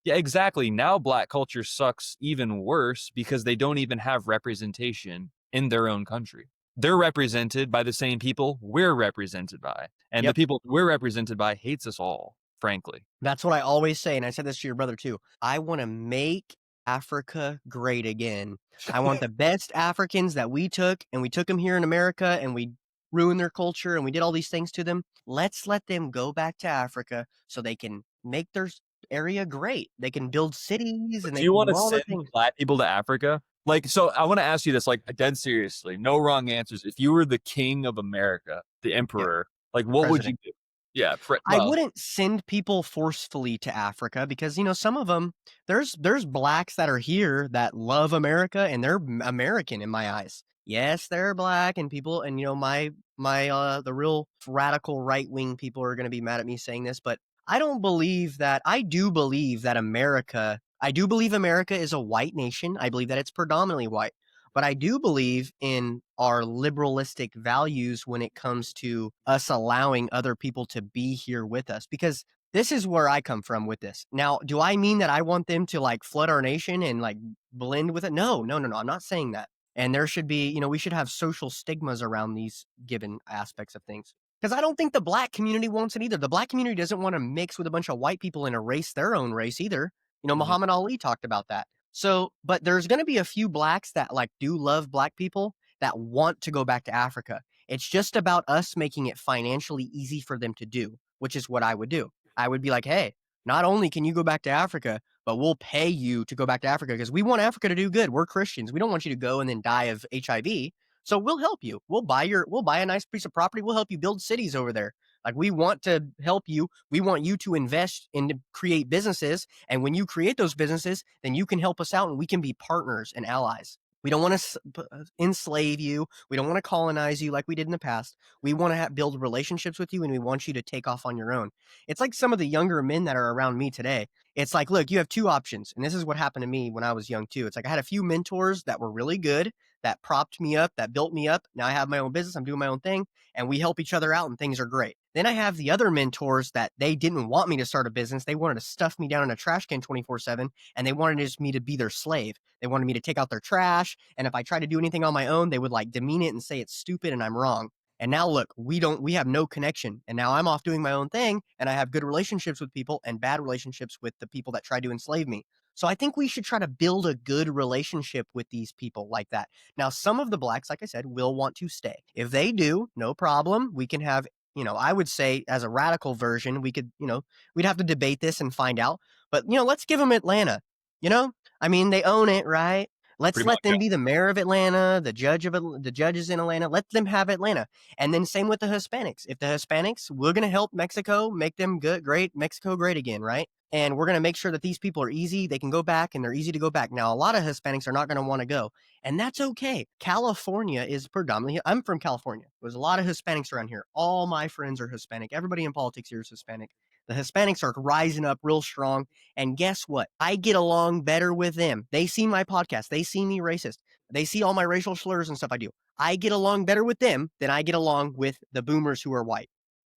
yeah, exactly. Now Black culture sucks even worse because they don't even have representation in their own country. They're represented by the same people we're represented by. And the Yep. people we're represented by hates us all, frankly. That's what I always say, and I said this to your brother too. I want to make Africa great again. I want the best Africans that we took, and we took them here in America, and we ruined their culture, and we did all these things to them. Let's let them go back to Africa so they can make their area great. They can build cities, and Do they you can want do to all the send things. Black people to Africa? Like, so I want to ask you this, like, dead seriously, no wrong answers. If you were the king of America, the Yeah, emperor, like, what would you president. do? Yeah, I well, wouldn't send people forcefully to Africa because, some of them, there's blacks that are here that love America and they're American in my eyes. Yes, they're black and people and the real radical right-wing people are going to be mad at me saying this, but I do believe that I do believe America is a white nation. I believe that it's predominantly white. But I do believe in our liberalistic values when it comes to us allowing other people to be here with us, because this is where I come from with this. Now, do I mean that I want them to like flood our nation and like blend with it? No, no, no, no. I'm not saying that. And there should be, we should have social stigmas around these given aspects of things. Because I don't think the black community wants it either. The black community doesn't want to mix with a bunch of white people and erase their own race either. mhm. Muhammad Ali talked about that. So, but there's going to be a few blacks that like do love black people that want to go back to Africa. It's just about us making it financially easy for them to do, which is what I would do. I would be like, hey, not only can you go back to Africa, but we'll pay you to go back to Africa because we want Africa to do good. We're Christians. We don't want you to go and then die of HIV. So we'll help you. We'll buy a nice piece of property. We'll help you build cities over there. Like we want to help you. We want you to invest and to create businesses. And when you create those businesses, then you can help us out and we can be partners and allies. We don't want to enslave you. We don't want to colonize you like we did in the past. We want to build relationships with you and we want you to take off on your own. It's like some of the younger men that are around me today. It's like, look, you have two options. And this is what happened to me when I was young too. It's like I had a few mentors that were really good, that propped me up, that built me up. Now I have my own business. I'm doing my own thing and we help each other out and things are great. Then I have the other mentors that they didn't want me to start a business. They wanted to stuff me down in a trash can 24/7 and they wanted just me to be their slave. They wanted me to take out their trash. And if I tried to do anything on my own, they would like demean it and say it's stupid and I'm wrong. And now look, we have no connection. And now I'm off doing my own thing and I have good relationships with people and bad relationships with the people that tried to enslave me. So I think we should try to build a good relationship with these people like that. Now, some of the blacks, like I said, will want to stay. If they do, no problem. We can have, I would say as a radical version, we could, we'd have to debate this and find out. But, let's give them Atlanta. I mean, they own it, right? Let's Pretty let much. them be the mayor of Atlanta, the judges in Atlanta. Let them have Atlanta. And then same with the Hispanics. If the Hispanics, we're going to help Mexico make them good, great, Mexico great again, right? And we're going to make sure that these people are easy. They can go back and they're easy to go back. Now, a lot of Hispanics are not going to want to go, and that's okay. California is predominantly, I'm from California. There's a lot of Hispanics around here. All my friends are Hispanic. Everybody in politics here is Hispanic. The Hispanics are rising up real strong. And guess what? I get along better with them. They see my podcast. They see me racist. They see all my racial slurs and stuff I do. I get along better with them than I get along with the boomers who are white.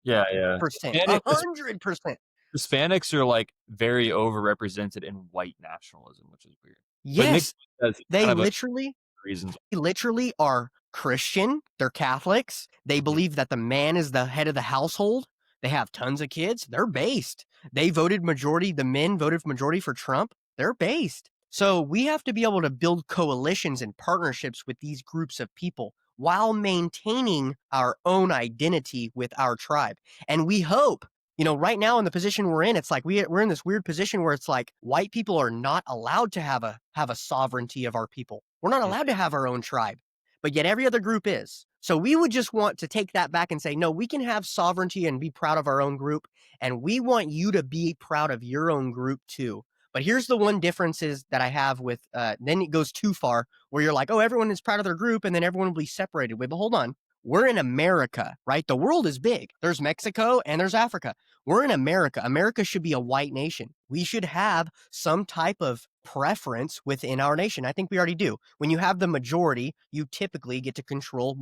Yeah, yeah. Percent. Hispanic, 100%. Hispanics are like very overrepresented in white nationalism, which is weird. But it makes Yes, sense. It's they kind of a literally reasons. literally are Christian. They're Catholics. They Mhm. believe that the man is the head of the household. They have tons of kids. They're based. They voted majority. The men voted majority for Trump. They're based. So we have to be able to build coalitions and partnerships with these groups of people while maintaining our own identity with our tribe. And we hope, right now in the position we're in, it's like we're in this weird position where it's like white people are not allowed to have a sovereignty of our people. We're not Mhm. allowed to have our own tribe, but yet every other group is. So we would just want to take that back and say, no, we can have sovereignty and be proud of our own group. And we want you to be proud of your own group too. But here's the one difference is that I have with, then it goes too far where you're like, oh, everyone is proud of their group and then everyone will be separated. Wait, but hold on. We're in America, right? The world is big. There's Mexico and there's Africa. We're in America. America should be a white nation. We should have some type of preference within our nation. I think we already do. When you have the majority, you typically get to control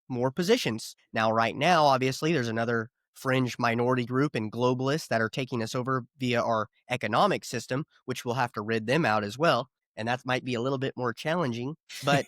more positions. Now, right now, obviously, there's another fringe minority group and globalists that are taking us over via our economic system, which we'll have to rid them out as well. And that might be a little bit more challenging, but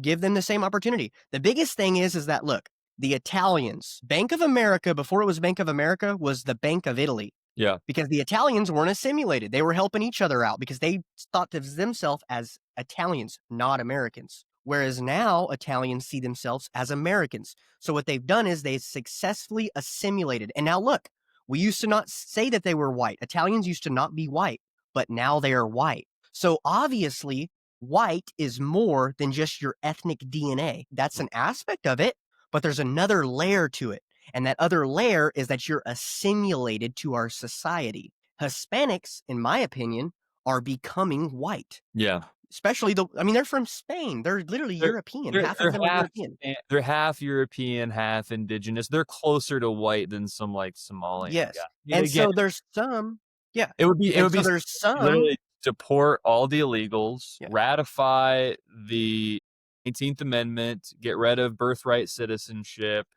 give them the same opportunity. The biggest thing is that look, the Italians, Bank of America, before it was Bank of America, was the Bank of Italy Yeah. because the Italians weren't assimilated. They were helping each other out because they thought of themselves as Italians, not Americans. Whereas now Italians see themselves as Americans. So what they've done is they've successfully assimilated. And now look, we used to not say that they were white. Italians used to not be white, but now they are white. So obviously, white is more than just your ethnic DNA. That's an aspect of it, but there's another layer to it. And that other layer is that you're assimilated to our society. Hispanics, in my opinion, are becoming white. Yeah. Especially they're from Spain. They're literally They're European. Half of them are European. they're half European, half indigenous. They're closer to white than some like Somalian guy. Yes. Yeah, And again, so there's some, yeah. it And would so be there's some, literally deport all the illegals, yeah, ratify the 18th Amendment, get rid of birthright citizenship,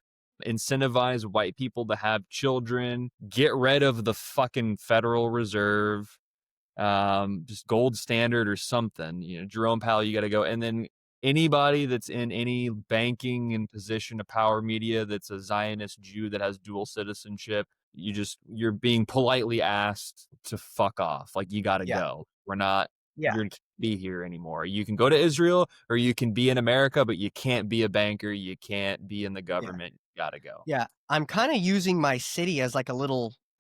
incentivize white people to have children, get rid of the fucking Federal Reserve, just gold standard or something. Jerome Powell, you got to go. And then anybody that's in any banking and position of power media that's a Zionist Jew that has dual citizenship, you're being politely asked to fuck off. Like, you got to yeah, go. We're not, yeah, you're to be here anymore. You can go to Israel or you can be in America, but you can't be a banker. You can't be in the yeah. government. You got to go. Yeah, I'm kinda using my city as, like,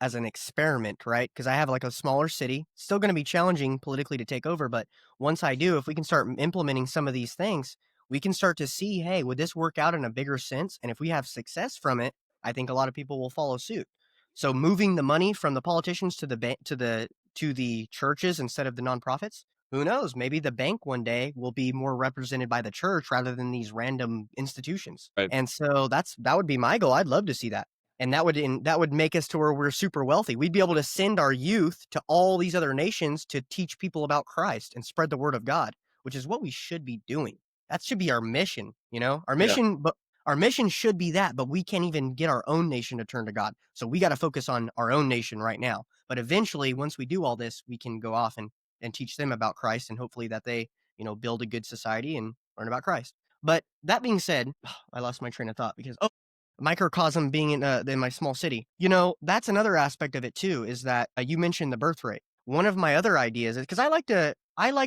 as an experiment, right? Because I have, like, a smaller city. Still gonna be challenging politically to take over, but once I do, if we can start implementing some of these things, we can start to see, "Hey, would this work out in a bigger sense?" And if we have success from it, I think a lot of people will follow suit. So moving the money from the politicians to the to the churches instead of the nonprofits, who knows? Maybe the bank one day will be more represented by the church rather than these random institutions. Right. And so that would be my goal. I'd love to see that. And that would make us to where we're super wealthy. We'd be able to send our youth to all these other nations to teach people about Christ and spread the word of God, which is what we should be doing. That should be our mission, Our Yeah. mission, but our mission should be that, but we can't even get our own nation to turn to God. So we got to focus on our own nation right now. But eventually, once we do all this, we can go off and teach them about Christ and hopefully that they, build a good society and learn about Christ. But that being said, I lost my train of thought because microcosm being in my small city. That's another aspect of it too. Is that you mentioned the birth rate? One of my other ideas is because I like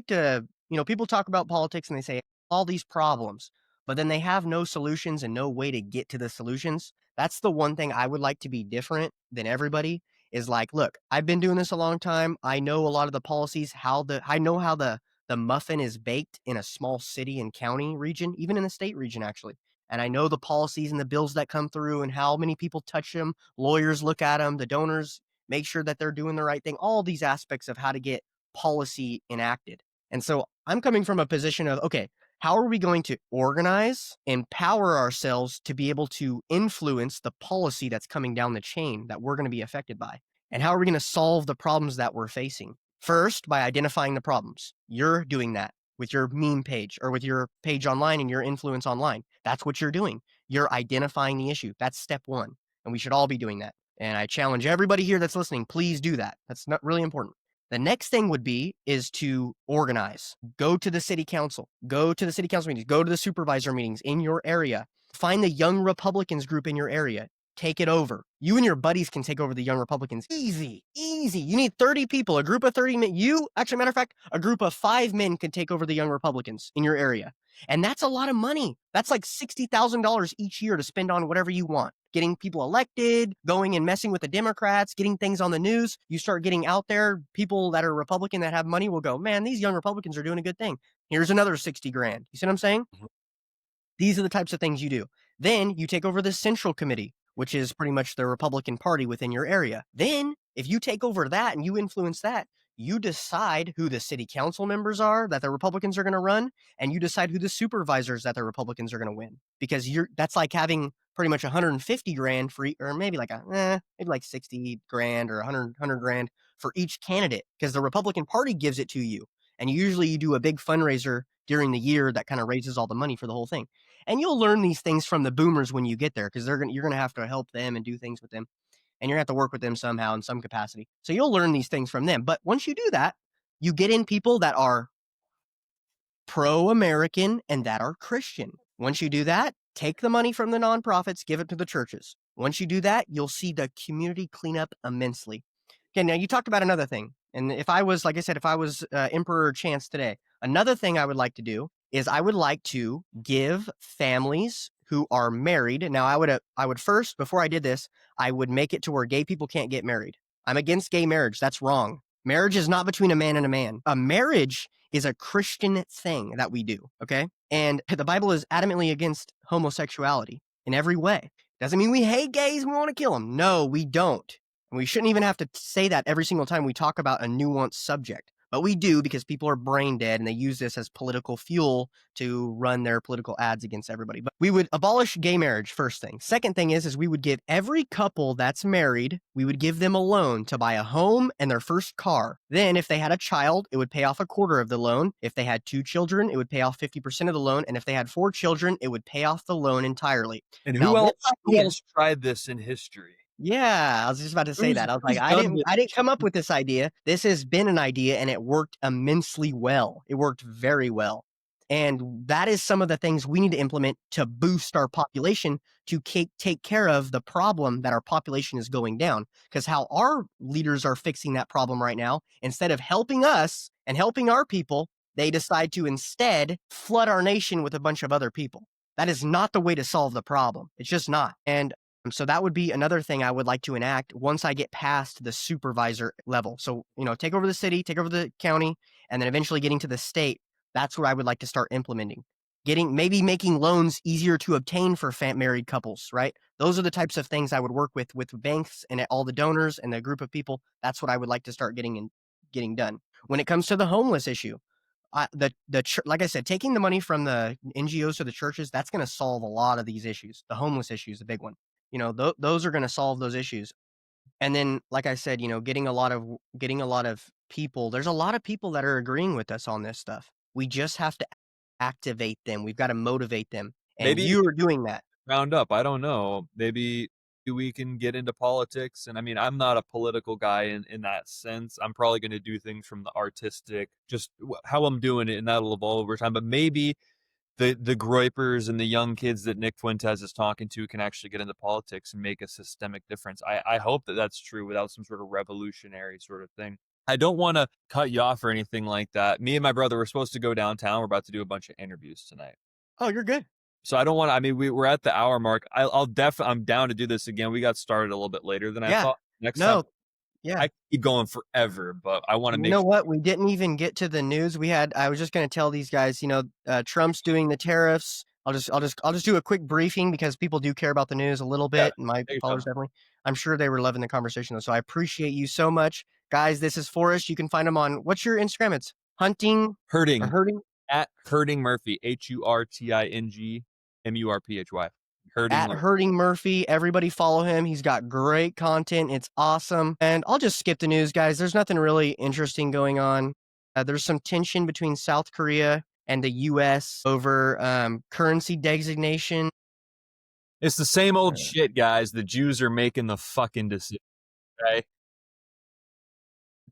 to people talk about politics and they say all these problems, but then they have no solutions and no way to get to the solutions. That's the one thing I would like to be different than everybody is like, look, I've been doing this a long time. I know a lot of the policies, I know how the the muffin is baked in a small city and county region, even in the state region, actually. And I know the policies and the bills that come through and how many people touch them. Lawyers look at them, the donors make sure that they're doing the right thing, all these aspects of how to get policy enacted. And so I'm coming from a position of, okay, how are we going to organize, empower ourselves to be able to influence the policy that's coming down the chain that we're going to be affected by? And how are we going to solve the problems that we're facing? First, by identifying the problems. You're doing that with your meme page or with your page online and your influence online. That's what you're doing. You're identifying the issue. That's step one. And we should all be doing that. And I challenge everybody here that's listening, please do that. That's not really important. The next thing would be is to organize. Go to the city council. Go to the city council meetings. Go to the supervisor meetings in your area. Find the Young Republicans group in your area. Take it over. You and your buddies can take over the Young Republicans. Easy, easy. You need 30 people, a group of 30 men. Actually, matter of fact, a group of 5 men can take over the Young Republicans in your area. And that's a lot of money. That's like $60,000 each year to spend on whatever you want. Getting people elected, going and messing with the Democrats, getting things on the news. You start getting out there, people that are Republican that have money will go, man, these Young Republicans are doing a good thing. Here's another 60 grand. You see what I'm saying? Mhm. These are the types of things you do. Then you take over the Central Committee, which is pretty much the Republican Party within your area. Then, if you take over that and you influence that, you decide who the city council members are that the Republicans are going to run, and you decide who the supervisors that the Republicans are going to win. Because that's like having pretty much 150 grand for, or maybe like maybe like 60 grand or 100 grand for each candidate, because the Republican Party gives it to you. And usually you do a big fundraiser during the year that kind of raises all the money for the whole thing. And you'll learn these things from the boomers when you get there, because you're gonna have to help them and do things with them, and you're gonna have to work with them somehow in some capacity. So you'll learn these things from them. But once you do that, you get in people that are pro-American and that are Christian. Once you do that, take the money from the nonprofits, give it to the churches. Once you do that, you'll see the community clean up immensely. Okay, now you talked about another thing. And if I was, like I said, if I was Emperor Chance today, another thing I would like to do is I would like to give families who are married. Now, I would first, before I did this, I would make it to where gay people can't get married. I'm against gay marriage. That's wrong. Marriage is not between a man and a man. A marriage is a Christian thing that we do, okay? And the Bible is adamantly against homosexuality in every way. Doesn't mean we hate gays and we want to kill them. No, we don't. And we shouldn't even have to say that every single time we talk about a nuanced subject. But we do, because people are brain dead and they use this as political fuel to run their political ads against everybody. But we would abolish gay marriage, first thing. Second thing is we would give every couple that's married, we would give them a loan to buy a home and their first car. Then if they had a child, it would pay off a quarter of the loan. If they had 2 children, it would pay off 50% of the loan. And if they had 4 children, it would pay off the loan entirely. And Now, who else tried this in history? Yeah, I was just about to say that. I was like, Who's done I didn't this? come up with this idea. This has been an idea and it worked immensely well. It worked very well. And that is some of the things we need to implement to boost our population to take care of the problem that our population is going down. Because how our leaders are fixing that problem right now, instead of helping us and helping our people, they decide to instead flood our nation with a bunch of other people. That is not the way to solve the problem. It's just not. And so that would be another thing I would like to enact once I get past the supervisor level. So, take over the city, take over the county, and then eventually getting to the state. That's what I would like to start implementing. Maybe making loans easier to obtain for married couples, right? Those are the types of things I would work with banks and all the donors and the group of people. That's what I would like to start getting done. When it comes to the homeless issue, like I said, taking the money from the NGOs or the churches, that's going to solve a lot of these issues. The homeless issue is a big one. Those are going to solve those issues. And then, like I said, getting a lot of people. There's a lot of people that are agreeing with us on this stuff. We just have to activate them. We've got to motivate them. And Maybe you are doing that. round up. I don't know. Maybe we can get into politics. And I mean, I'm not a political guy in that sense. I'm probably going to do things from the artistic, just how I'm doing it, and that'll evolve over time. But maybe the groypers and the young kids that Nick Fuentes is talking to can actually get into politics and make a systemic difference. I hope that that's true without some sort of revolutionary sort of thing. I don't want to cut you off or anything like that. Me and my brother were supposed to go downtown. We're about to do a bunch of interviews tonight. Oh, you're good. So I don't want to, I mean, we're at the hour mark. I'm down to do this again. We got started a little bit later than I Yeah. thought. Next No, time. Yeah. I could keep going forever, but I want to You make know sure. what? We didn't even get to the news. I was just gonna tell these guys, Trump's doing the tariffs. I'll just do a quick briefing because people do care about the news a little Yeah, bit, and my take your followers time. definitely. I'm sure they were loving the conversation though. So I appreciate you so much. Guys, this is Forrest. You can find him on what's your Instagram? It's hunting or Hurting hurting at Hurtingmurphy, Hurtingmurphy. Hurting at Murphy. Hurting Murphy. Everybody follow him. He's got great content. It's awesome. And I'll just skip the news, guys. There's nothing really interesting going on. There's some tension between South Korea and the U.S. over currency designation. It's the same Uh, old shit, guys. The Jews are making the fucking decision. Okay?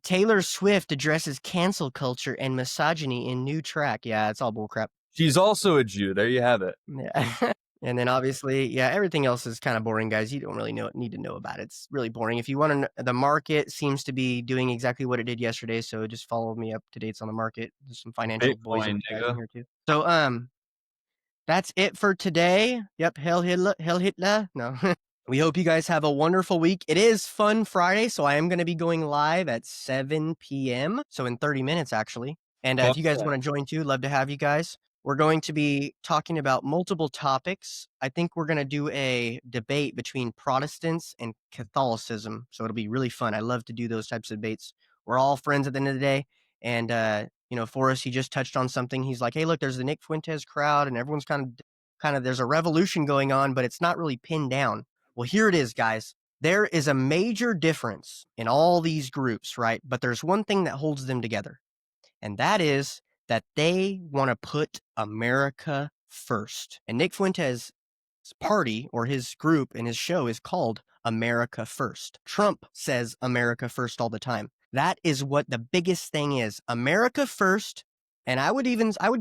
Taylor Swift addresses cancel culture and misogyny in new track. Yeah, it's all bullcrap. She's also a Jew. There you have it. Yeah. And then obviously, yeah, everything else is kind of boring, guys. You don't really need to know about it. It's really boring. If you want to, the market seems to be doing exactly what it did yesterday. So just follow me up to dates on the market. There's some financial boys Bitcoin, and guys in nigga. here too. So that's it for today. Yep, hell Hitler, hell Hitler. No. We hope you guys have a wonderful week. It is Fun Friday, so I am going to be going live at 7 p.m. So in 30 minutes, actually. And if Fuck you guys yeah. want to join too, love to have you guys. We're going to be talking about multiple topics. I think we're going to do a debate between Protestants and Catholicism. So it'll be really fun. I love to do those types of debates. We're all friends at the end of the day. And, Forrest, he just touched on something. He's like, hey, look, there's the Nick Fuentes crowd, and everyone's there's a revolution going on, but it's not really pinned down. Well, here it is, guys. There is a major difference in all these groups, right? But there's one thing that holds them together, and that is that they want to put America first. And Nick Fuentes' party or his group and his show is called America First. Trump says America First all the time. That is what the biggest thing is. America First. And I would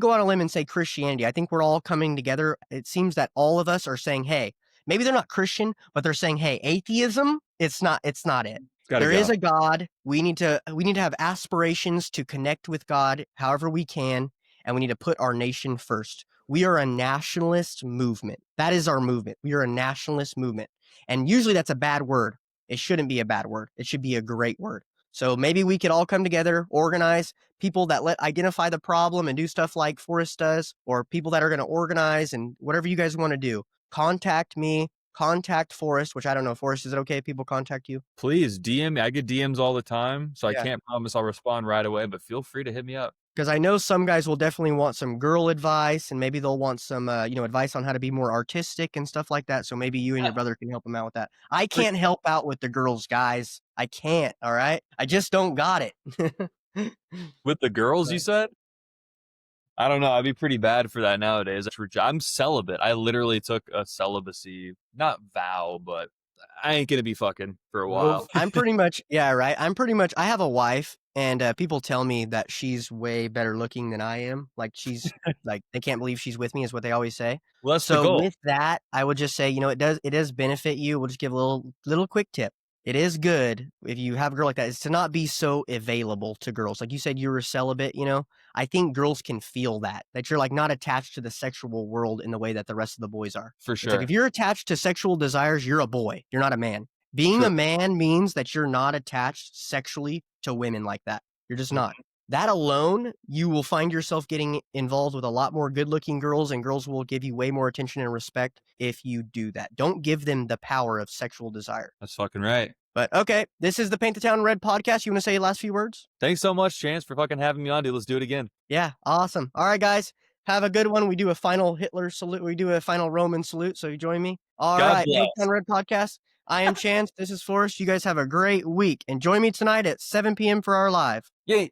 go on a limb and say Christianity. I think we're all coming together. It seems that all of us are saying, hey, maybe they're not Christian, but they're saying, hey, atheism, it's not it. It's got to There go. is a God. We need to have aspirations to connect with God however we can, and we need to put our nation first. We are a nationalist movement. That is our movement. We are a nationalist movement. And usually that's a bad word. It shouldn't be a bad word. It should be a great word. So maybe we could all come together, organize people that identify the problem and do stuff like Forrest does, or people that are going to organize and whatever you guys want to do. Contact me, contact Forrest, which I don't know. Forrest, is it okay if people contact you? Please DM me. I get DMs all the time, so I Yeah. can't promise I'll respond right away, but feel free to hit me up. Because I know some guys will definitely want some girl advice, and maybe they'll want some, advice on how to be more artistic and stuff like that. So maybe you and your brother can help them out with that. I can't help out with the girls, guys. I can't. All right, I just don't got it. With the girls, you Right. said? I don't know. I'd be pretty bad for that nowadays. I'm celibate. I literally took a celibacy, not vow, but I ain't gonna be fucking for a while. I'm pretty much, yeah, right. I have a wife, and people tell me that she's way better looking than I am. Like like they can't believe she's with me, is what they always say. Well, that's the So goal. with that, I would just say, it does benefit you. We'll just give a little quick tip. It is good if you have a girl like that is to not be so available to girls. Like you said, you were celibate, I think girls can feel that you're like not attached to the sexual world in the way that the rest of the boys are. For It's like sure. if you're attached to sexual desires, you're a boy. You're not a man. Being True. a man means that you're not attached sexually to women like that. You're just not. That alone, you will find yourself getting involved with a lot more good-looking girls, and girls will give you way more attention and respect if you do that. Don't give them the power of sexual desire. That's fucking right. But okay, this is the Paint the Town Red podcast. You want to say your last few words? Thanks so much, Chance, for fucking having me on, dude. Let's do it again. Yeah, awesome. All right, guys, have a good one. We do a final Hitler salute. We do a final Roman salute. So you join me. All God right, Paint the bless. Town Red podcast. I am Chance. This is Forrest. You guys have a great week, and join me tonight at 7 p.m. for our live. Yay.